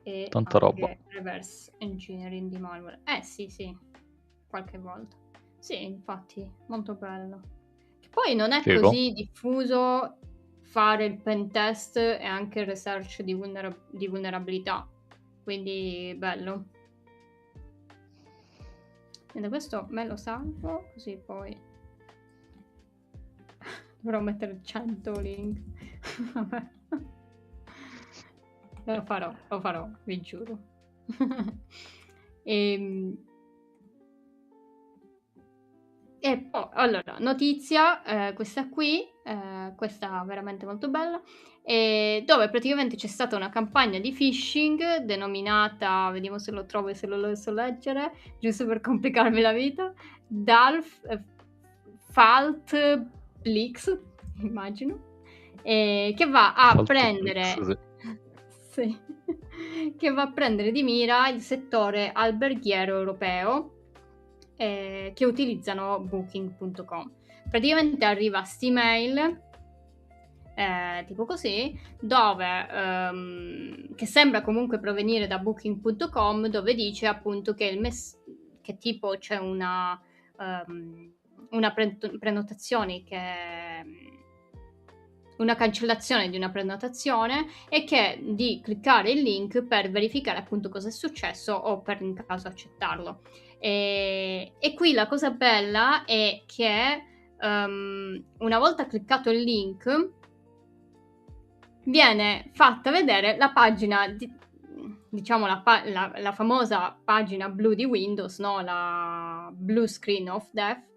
E Tanta roba. anche reverse engineering di malware. Sì, sì. qualche volta. Sì, infatti, molto bello. Che poi non è Figo. così diffuso fare il pen test e anche il research di vulnerabilità, quindi bello. E da questo me lo salvo, così poi dovrò mettere 100 link. Vabbè. Lo farò, vi giuro. E poi, allora, notizia, questa qui, questa veramente molto bella, dove praticamente c'è stata una campagna di phishing denominata, vediamo se lo trovo e se lo so leggere, giusto per complicarvi la vita, Falt Blix, immagino, che va a Falt prendere Blix, sì, che va a prendere di mira il settore alberghiero europeo, che utilizzano Booking.com. Praticamente arriva st'email, tipo così, dove che sembra comunque provenire da Booking.com, dove dice appunto che che tipo c'è una prenotazione una cancellazione di una prenotazione e che di cliccare il link per verificare appunto cosa è successo o per in caso accettarlo. E qui la cosa bella è che una volta cliccato il link viene fatta vedere la pagina diciamo la famosa pagina blu di Windows, no? La blue screen of death,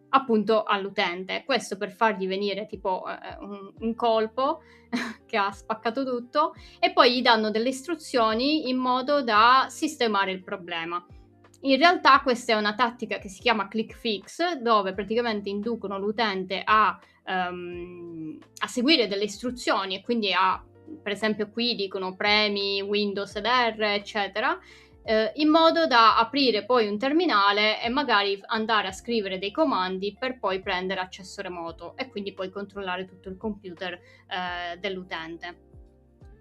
appunto all'utente. Questo per fargli venire tipo un colpo che ha spaccato tutto, e poi gli danno delle istruzioni in modo da sistemare il problema. In realtà questa è una tattica che si chiama click fix, dove praticamente inducono l'utente a seguire delle istruzioni, e quindi per esempio qui dicono premi Windows ed R, eccetera, in modo da aprire poi un terminale e magari andare a scrivere dei comandi per poi prendere accesso remoto e quindi poi controllare tutto il computer dell'utente.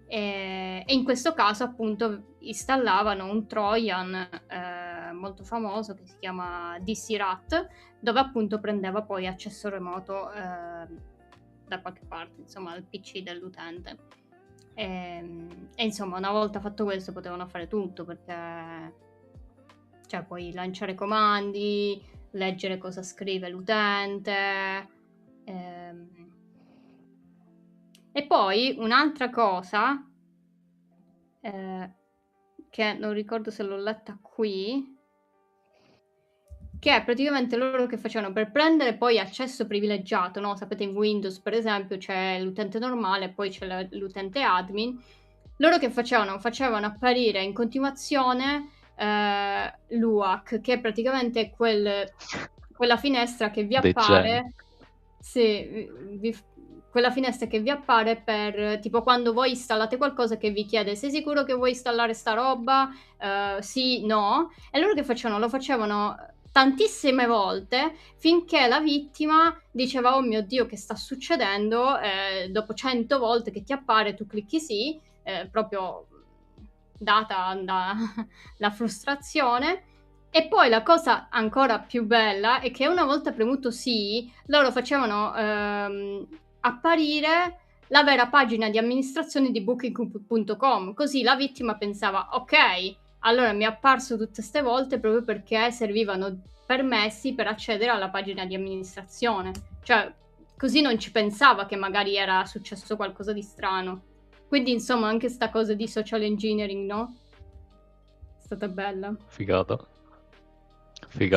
E in questo caso appunto installavano un Trojan molto famoso che si chiama DC-Rat, dove appunto prendeva poi accesso remoto da qualche parte, insomma, al PC dell'utente. E insomma, una volta fatto questo potevano fare tutto, perché cioè puoi lanciare comandi, leggere cosa scrive l'utente. E poi un'altra cosa che non ricordo se l'ho letta qui, che è praticamente loro che facevano per prendere poi accesso privilegiato, no? Sapete, in Windows per esempio c'è l'utente normale e poi c'è l'utente admin. Loro che facevano apparire in continuazione l'UAC, che è praticamente quella finestra che vi appare. Sì, quella finestra che vi appare per tipo quando voi installate qualcosa che vi chiede: sei sicuro che vuoi installare sta roba? Sì, no. E loro che facevano? Lo facevano tantissime volte finché la vittima diceva: oh mio Dio, che sta succedendo? Dopo 100 volte che ti appare tu clicchi sì, proprio data la frustrazione. E poi la cosa ancora più bella è che una volta premuto sì, loro facevano apparire la vera pagina di amministrazione di Booking.com, così la vittima pensava: ok, allora mi è apparso tutte queste volte proprio perché servivano permessi per accedere alla pagina di amministrazione, cioè così non ci pensava che magari era successo qualcosa di strano. Quindi insomma anche sta cosa di social engineering, no? È stata bella. Figata. Sì.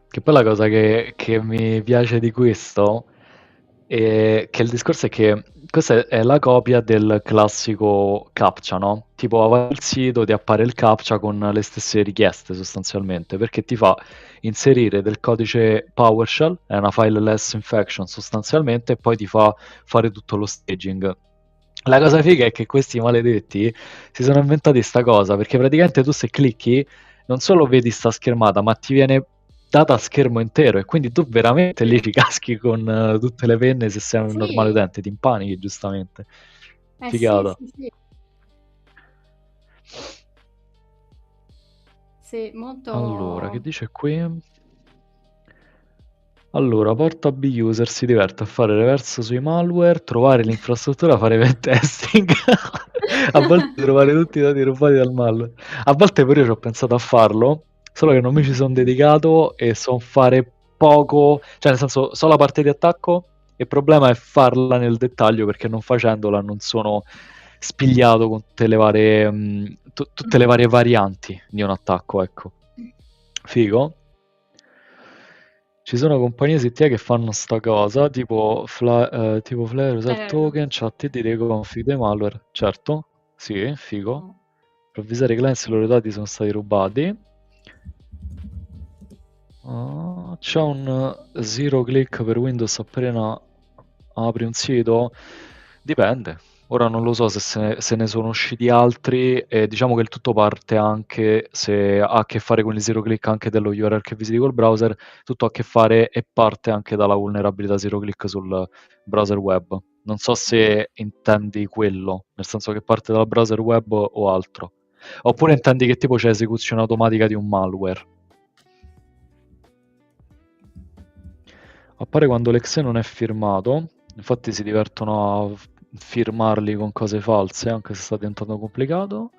Che poi la cosa che mi piace di questo è che il discorso è che questa è la copia del classico CAPTCHA, no? Tipo vai al sito, ti appare il CAPTCHA con le stesse richieste sostanzialmente, perché ti fa inserire del codice PowerShell, è una fileless infection sostanzialmente, e poi ti fa fare tutto lo staging. La cosa figa è che questi maledetti si sono inventati sta cosa, perché praticamente tu se clicchi non solo vedi sta schermata, ma ti viene data a schermo intero, e quindi tu veramente lì ci caschi con tutte le penne. Se sei un normale Sì. utente ti impanichi, giustamente. Sì, Figata. sì, sì. Sì, molto... Allora, che dice qui? Allora, porta B user si diverte a fare reverso sui malware, trovare l'infrastruttura, fare pen testing. A volte trovare tutti i dati rubati dal malware. A volte pure io ci ho pensato a farlo, solo che non mi ci sono dedicato e so fare poco, cioè nel senso so la parte di attacco, il problema è farla nel dettaglio perché non facendola non sono spigliato con tutte le varie, tutte le varie varianti di un attacco, ecco. Figo. Ci sono compagnie STI che fanno sta cosa, tipo Flare, User Token, chat di config dei malware. Certo, sì, figo. Per avvisare i client se i loro dati sono stati rubati. C'è un zero click per Windows appena apri un sito? Dipende. Ora non lo so se ne sono usciti altri e diciamo che il tutto parte anche se ha a che fare con il zero click anche dello URL che visiti col browser, tutto ha a che fare e parte anche dalla vulnerabilità zero click sul browser web. Non so se intendi quello, nel senso che parte dal browser web o altro. Oppure intendi che tipo c'è esecuzione automatica di un malware. Appare quando l'exe non è firmato, infatti si divertono a firmarli con cose false, anche se sta diventando complicato.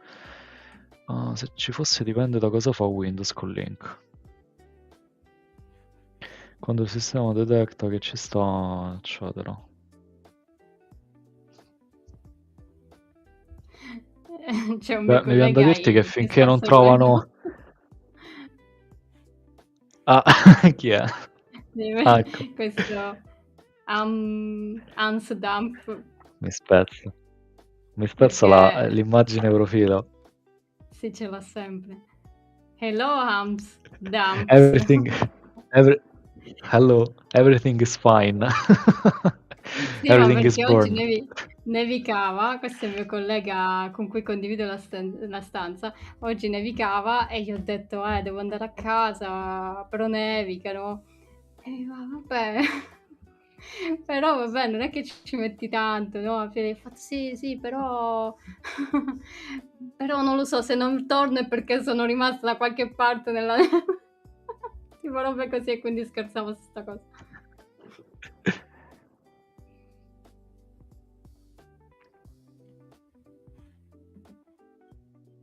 Se ci fosse dipende da cosa fa Windows con link. Quando il sistema detecta che ci sta, eccetera. C'è un mio mi viene da collega dirti che che finché sta non seguendo. trovano... Ah, chi è? Ah, ecco. Questo Hans Dump. Mi spezza. Mi spezza Perché l'immagine profilo. sì, ce l'ha sempre. Hello Hans Dumps. Hello, everything is fine. Sì, ma Everything is perché oggi born. nevicava, questo è il mio collega con cui condivido la stanza, oggi nevicava e gli ho detto devo andare a casa, però nevicano. E mi fa, vabbè, però vabbè, non è che ci metti tanto, no? Alla fine ho fatto sì, però... però non lo so, se non torno è perché sono rimasta da qualche parte nella... tipo robe così e quindi scherzavo su sta cosa.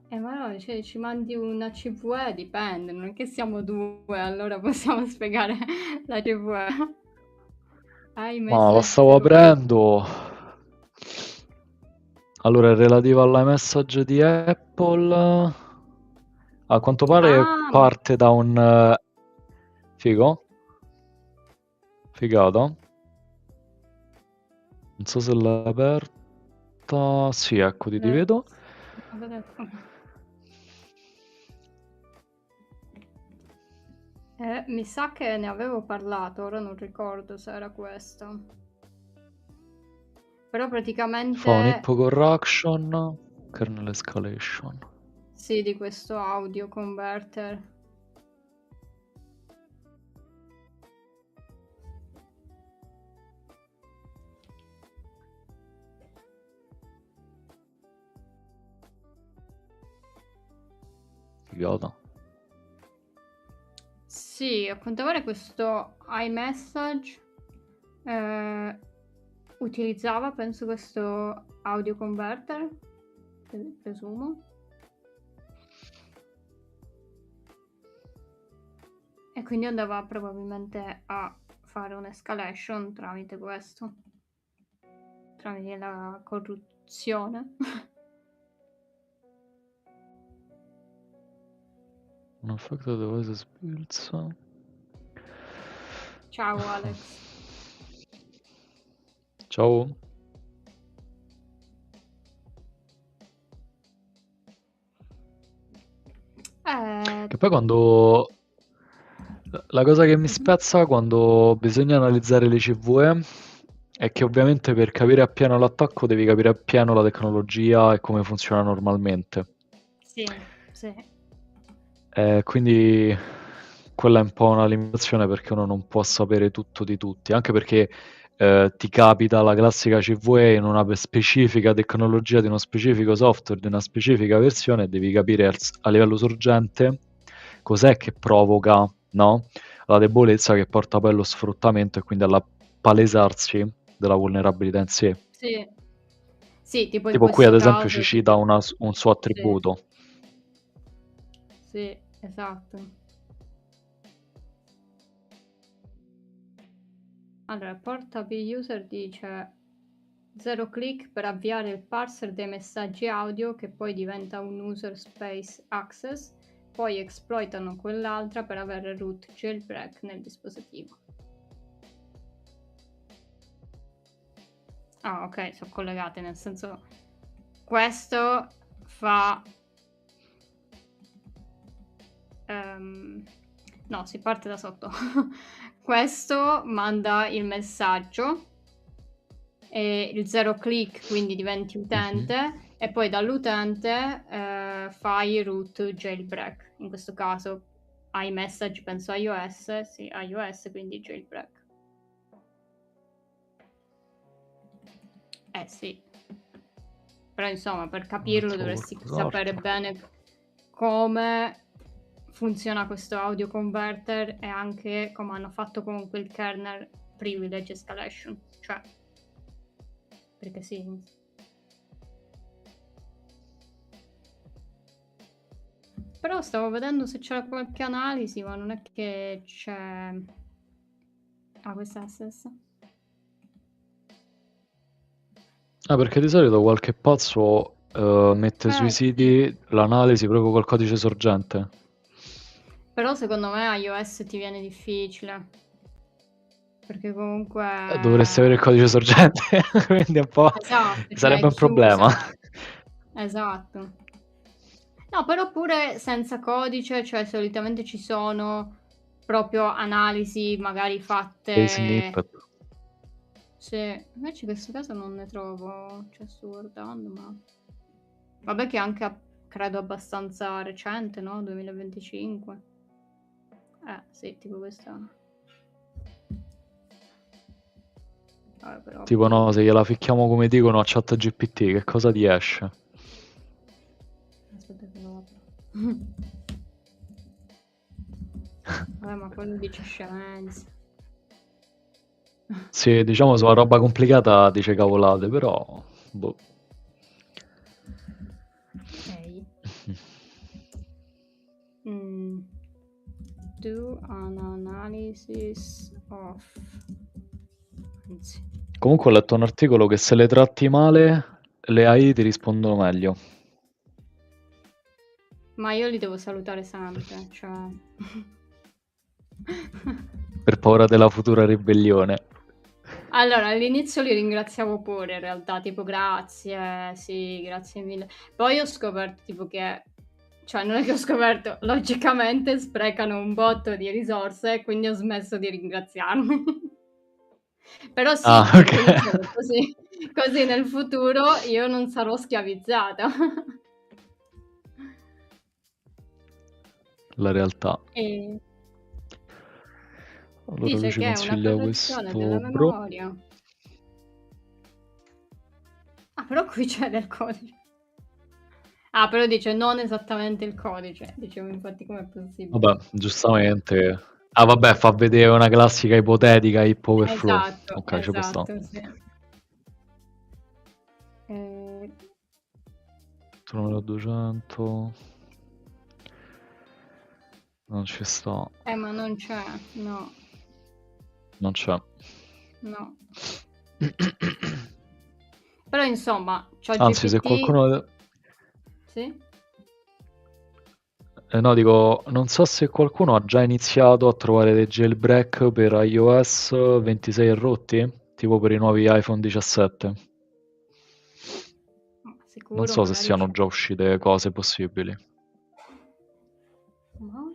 Ma no, cioè, ci mandi una CVE, dipende, non è che siamo due, allora possiamo spiegare la CVE. Ma la stavo aprendo. Allora, è relativa all'iMessage di Apple. A quanto pare parte da un... Figo? Figata? Non so se l'hai aperta. Sì, ecco, ti vedo. Mi sa che ne avevo parlato, ora non ricordo se era questo. Però praticamente... Fa un hippo correction, kernel escalation. Sì, di questo audio converter. Figata. Sì, a quanto pare questo iMessage utilizzava, penso, questo audio converter, presumo. E quindi andava probabilmente a fare un'escalation tramite questo, tramite la corruzione. Unaffected devices builds. Ciao Alex. Ciao. Che poi quando... La cosa che mi spezza quando bisogna analizzare le CVE è che ovviamente per capire appieno l'attacco devi capire appieno la tecnologia e come funziona normalmente. Sì. Quindi quella è un po' una limitazione perché uno non può sapere tutto di tutti, anche perché ti capita la classica CVE in una specifica tecnologia di uno specifico software, di una specifica versione, e devi capire a livello sorgente cos'è che provoca, no? La debolezza che porta poi allo sfruttamento e quindi alla palesarsi della vulnerabilità in sé. Sì. Sì, tipo in Tipo qui ad questo esempio ci caso cita tipo un suo sì, attributo. sì, esatto. Allora, Port API User dice 0 click per avviare il parser dei messaggi audio che poi diventa un user space access, poi esploitano quell'altra per avere root jailbreak nel dispositivo. Ah, ok, sono collegate, nel senso questo fa no, si parte da sotto. Questo manda il messaggio e il 0 click quindi diventi utente e poi dall'utente fai root jailbreak. In questo caso iMessage penso iOS, sì, iOS quindi jailbreak. Sì. Però insomma per capirlo dovresti sapere bene come funziona questo audio converter e anche come hanno fatto comunque il kernel privilege escalation, cioè perché sì. Però stavo vedendo se c'era qualche analisi, ma non è che c'è. Ah, questa è la stessa. Perché di solito qualche pazzo mette sui Sì. siti l'analisi proprio col codice sorgente. Però secondo me iOS ti viene difficile. Perché comunque. Dovresti avere il codice sorgente, quindi un po' Esatto, cioè sarebbe è un problema. chiusa. Esatto. No, però pure senza codice, cioè solitamente ci sono proprio analisi magari Dei fatte. snippet. Sì, invece in questo caso non ne trovo, cioè sto guardando, ma vabbè che è anche credo abbastanza recente, no? 2025. Sì, tipo questa. Vabbè, però Tipo no, se gliela ficchiamo come dicono a ChatGPT, che cosa ti esce? Aspetta che lo apro. Vabbè, ma quello dice scemenze. Sì, diciamo sulla roba complicata dice cavolate, però boh. Ok. Do an analysis of. Anzi. Comunque ho letto un articolo che se le tratti male, le AI ti rispondono meglio. Ma io li devo salutare sempre, cioè. Per paura della futura ribellione. Allora, all'inizio li ringraziavo pure in realtà, tipo grazie, sì, grazie mille. Poi ho scoperto tipo che, cioè non è che ho scoperto, logicamente sprecano un botto di risorse, quindi ho smesso di ringraziarmi. Però sì, perché ok. dicevo, così nel futuro io non sarò schiavizzata. La realtà. E Allora dice lui ci che è una consiglia correzione della questo bro. memoria. Ah, però qui c'è del codice. Ah, però dice non esattamente il codice. Dicevo infatti com'è possibile. Vabbè, giustamente. Ah vabbè, fa vedere una classica ipotetica hip overflow. Esatto, Ok, ci può stare. esatto, sì. Numero 200. Non ci sta. Ma non c'è, no, Non c'è. no. Però insomma, Anzi, se ChatGPT. qualcuno... Sì? no, dico, non so se qualcuno ha già iniziato a trovare dei jailbreak per iOS 26 e rotti, tipo per i nuovi iPhone 17. Sicuro, Non so se magari siano c'è. già uscite cose possibili. No?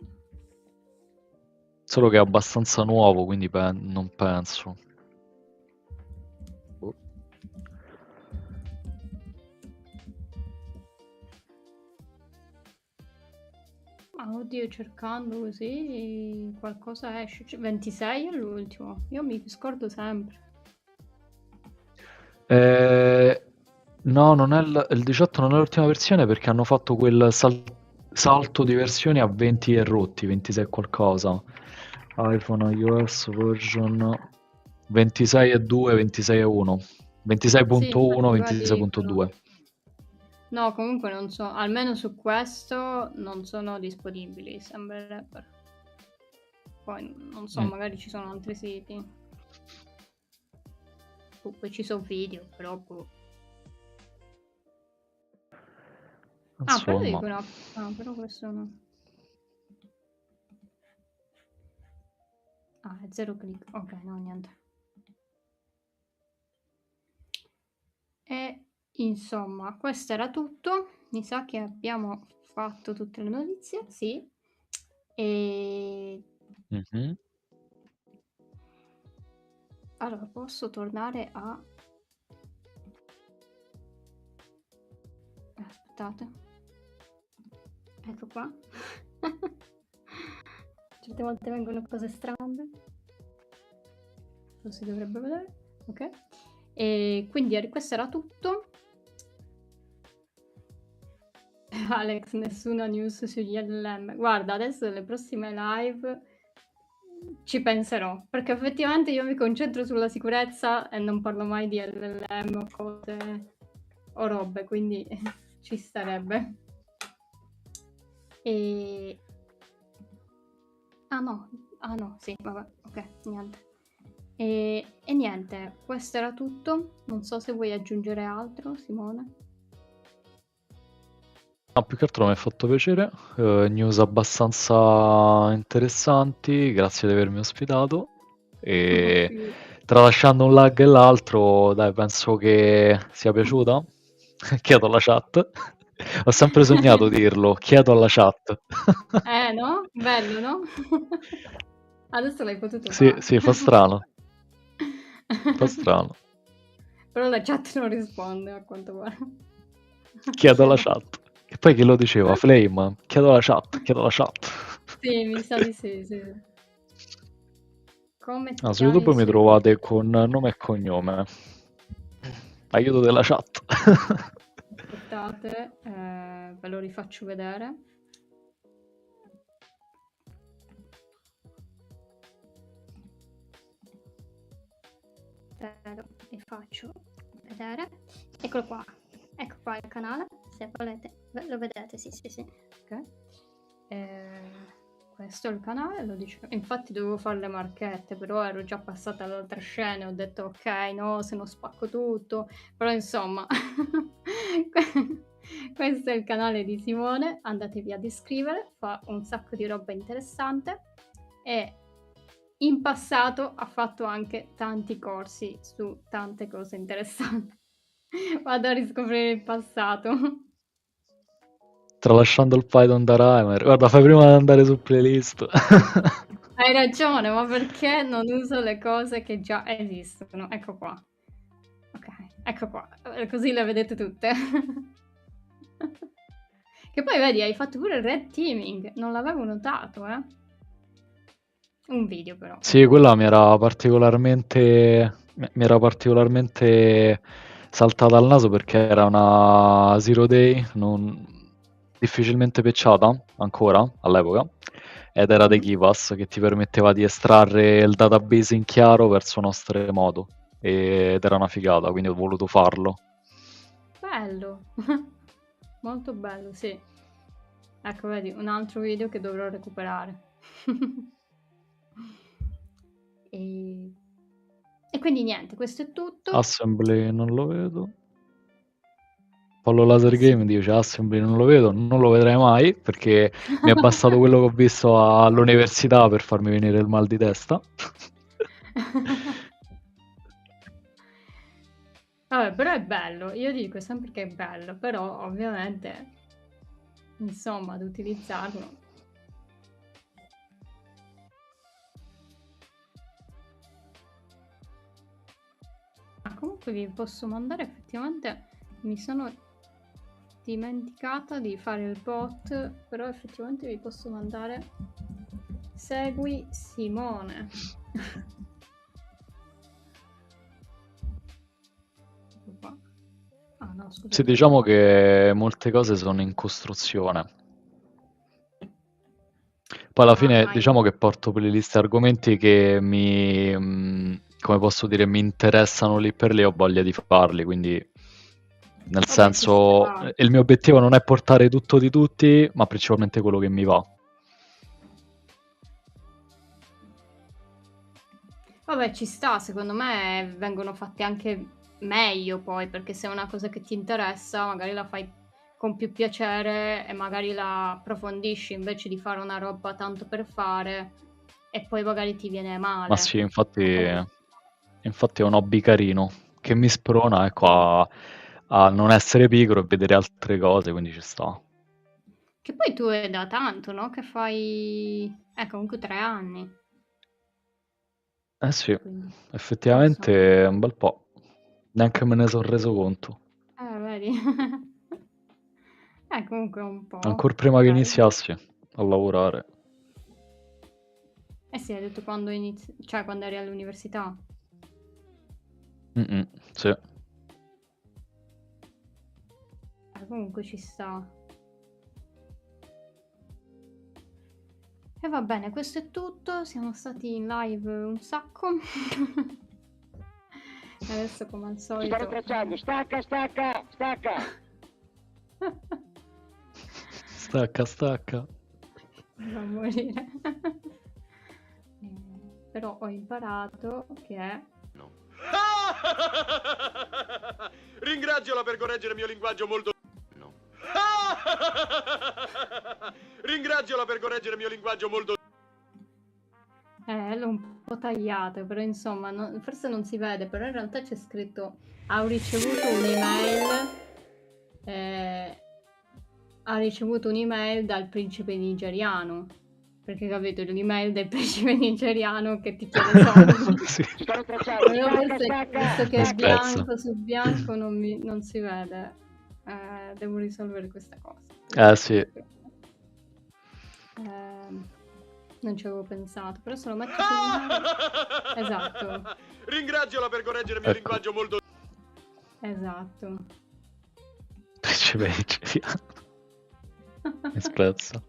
Solo che è abbastanza nuovo, quindi non penso. Boh. Oddio, cercando così qualcosa esce. 26 è l'ultimo. Io mi scordo sempre. No, non è il 18 non è l'ultima versione perché hanno fatto quel salto di versioni a 20 e rotti, 26 e qualcosa. iPhone iOS version 26.2, 26.1, Sì, 26.1, infatti qua dicono. 26.2. No, comunque non so, almeno su questo non sono disponibili, sembrerebbero. Poi non so, Mm. magari ci sono altri siti. Poi ci sono video, però. Però Insomma, dicono. Però questo no. È 0 click. Ok, no, niente. E insomma, questo era tutto. Mi sa che abbiamo fatto tutte le notizie, sì. E mhm. allora posso tornare a. Aspettate. Ecco qua. Certe volte vengono cose strane. Lo si dovrebbe vedere. Ok. E quindi questo era tutto. Alex, nessuna news sugli LLM. Guarda, adesso nelle prossime live ci penserò, perché effettivamente io mi concentro sulla sicurezza e non parlo mai di LLM o cose o robe, quindi ci starebbe. E no, sì, vabbè, ok, niente. E niente, questo era tutto. Non so se vuoi aggiungere altro, Simone. No, più che altro mi ha fatto piacere, news abbastanza interessanti, grazie di avermi ospitato e Sì. tralasciando un lag e l'altro, dai, penso che sia piaciuta. Chiedo alla chat. Ho sempre sognato dirlo, chiedo alla chat. No? Bello, no? Adesso l'hai potuto Sì, fare. sì, fa strano, fa strano. Però la chat non risponde a quanto pare. Chiedo alla chat. E poi chi lo diceva? Flame, chiedo alla chat, chiedo alla chat. Sì, mi sa di sì. Come ti Su chiami YouTube mi su? trovate con nome e cognome. Aiuto della chat. Aspettate, ve lo rifaccio vedere. Ve lo rifaccio vedere. Eccolo qua. Ecco qua il canale. Se volete, lo vedete, sì. Ok. Questo è il canale, lo dicevo. Infatti dovevo fare le marchette, però ero già passata alle altre scene, ho detto ok, no, se no spacco tutto, però insomma, questo è il canale di Simone, andatevi ad iscrivere, fa un sacco di roba interessante e in passato ha fatto anche tanti corsi su tante cose interessanti. Vado a riscoprire il passato. Tralasciando il Python da Reimer. Guarda, fai prima di andare su playlist. Hai ragione, ma perché non uso le cose che già esistono? Ecco qua. Ok, ecco qua. Così le vedete tutte. Che poi vedi, hai fatto pure il red teaming. Non l'avevo notato, eh. Un video però. Sì, quella mi era particolarmente saltata al naso perché era una zero day difficilmente patchata ancora all'epoca ed era dei Kivas che ti permetteva di estrarre il database in chiaro verso nostro remoto ed era una figata, quindi ho voluto farlo. Bello. Molto bello, sì. Ecco, vedi, un altro video che dovrò recuperare. E quindi niente, questo è tutto. Assembly non lo vedo. Pollo Laser Sì. Game dice Assembly non lo vedo, non lo vedrai mai perché mi è bastato quello che ho visto all'università per farmi venire il mal di testa. Vabbè, però è bello, io dico sempre che è bello, però ovviamente, insomma, ad utilizzarlo. Comunque vi posso mandare, effettivamente mi sono dimenticata di fare il bot, però effettivamente vi posso mandare segui Simone. No, Sì, diciamo che molte cose sono in costruzione. Poi alla fine hai... diciamo che porto playlist e argomenti che come posso dire, mi interessano lì per lì, ho voglia di farli, quindi nel Vabbè, ci senso sta. il mio obiettivo non è portare tutto di tutti, ma principalmente quello che mi va. Vabbè, ci sta, secondo me vengono fatti anche meglio poi, perché se è una cosa che ti interessa, magari la fai con più piacere e magari la approfondisci invece di fare una roba tanto per fare e poi magari ti viene Ma male. sì, O comunque- infatti è un hobby carino che mi sprona, ecco, a non essere pigro e vedere altre cose, quindi ci sta. Che poi tu è da tanto, no? Che fai... comunque 3 anni, Eh sì, quindi effettivamente insomma. è un bel po'. Neanche me ne sono reso conto. Vedi? Comunque un po'. Ancora prima che Dai. iniziassi a lavorare. Eh sì, hai detto quando cioè quando eri all'università. Sì. Comunque ci sta. E va bene, questo è tutto. Siamo stati in live un sacco. E adesso come al Ci stanno solito... tracciando, stacca, stacca, stacca. Stacca. Va a morire. Però ho imparato che... Ringraziola per correggere il mio linguaggio molto... No. Ringraziola per correggere il mio linguaggio molto... L'ho un po' tagliato, però insomma, forse non si vede, però in realtà c'è scritto ha ricevuto un'email dal principe nigeriano. Perché capito, l'email del principe nigeriano che ti chiede soldi. Sì. Ci stanno tracciando, Però stacca, forse, stacca. visto che è Spezza. bianco su bianco non si vede. Devo risolvere questa cosa. Sì. Non ci avevo pensato, però se lo metto su esatto. Ringraziola per correggere il mio Ecco. linguaggio molto... Esatto. Principe nigeriano. Mi sprezza.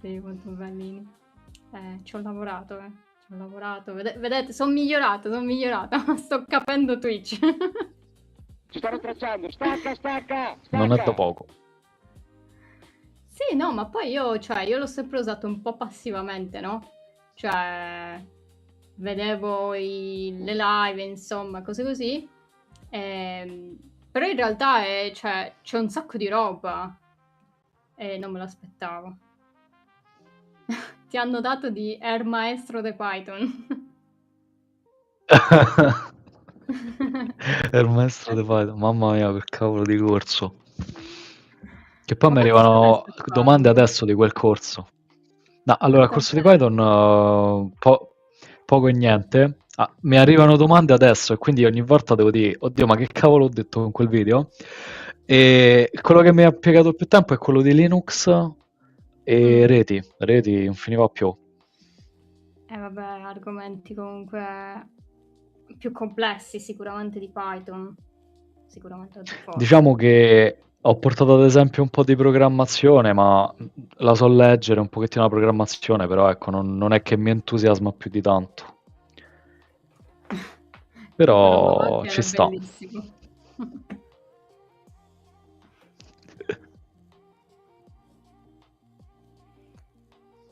Sì, molto bellini. Ci ho lavorato, Ci ho lavorato. Vedete, sono migliorata. Sto capendo Twitch. Ci stanno tracciando, stacca, stacca, stacca. Non è da poco. Sì, no, ma poi io l'ho sempre usato un po' passivamente, no? Cioè, vedevo le live, insomma, cose così. Però in realtà c'è un sacco di roba e non me l'aspettavo. Ti hanno dato di Air Maestro de Python. È il maestro di Python. Mamma mia, che cavolo di corso. Che poi Ma mi quanto arrivano saresti a domande farlo? adesso di quel corso. No, allora, il corso di Python poco e niente. Mi arrivano domande adesso e quindi ogni volta devo dire, oddio, ma che cavolo ho detto con quel video? E quello che mi ha piegato più tempo è quello di Linux e reti non finiva più. Vabbè, argomenti comunque più complessi sicuramente di Python. Sicuramente al di fuori. Diciamo che ho portato ad esempio un po' di programmazione, ma la so leggere un pochettino la programmazione, però ecco, non è che mi entusiasma più di tanto. Però ci sta. Bellissimo.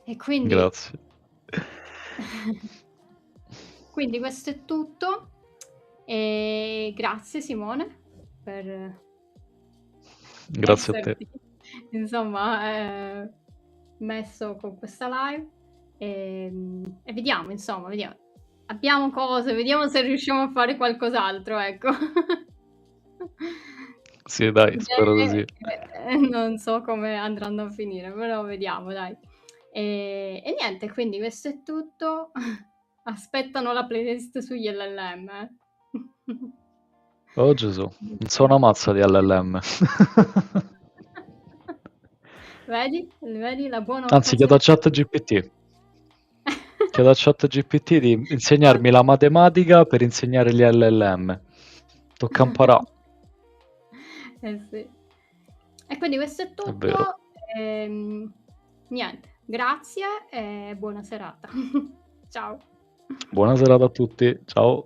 E quindi... Grazie. Quindi questo è tutto. E grazie Simone per Grazie a te. esserti, insomma, messo con questa live. E vediamo, insomma, vediamo. Abbiamo cose, vediamo se riusciamo a fare qualcos'altro, ecco. Sì, dai, spero di sì. Non so come andranno a finire, però vediamo, dai. E niente, quindi questo è tutto. Aspettano la playlist sugli LLM. Oh Gesù, non so una mazza di LLM. Vedi la buona Anzi, chiedo a ChatGPT. Chiedo a ChatGPT di insegnarmi la matematica per insegnare gli LLM. Tocca imparare. Sì. E quindi questo è È vero. tutto. Niente, grazie e buona serata. Ciao. Buona serata a tutti, ciao.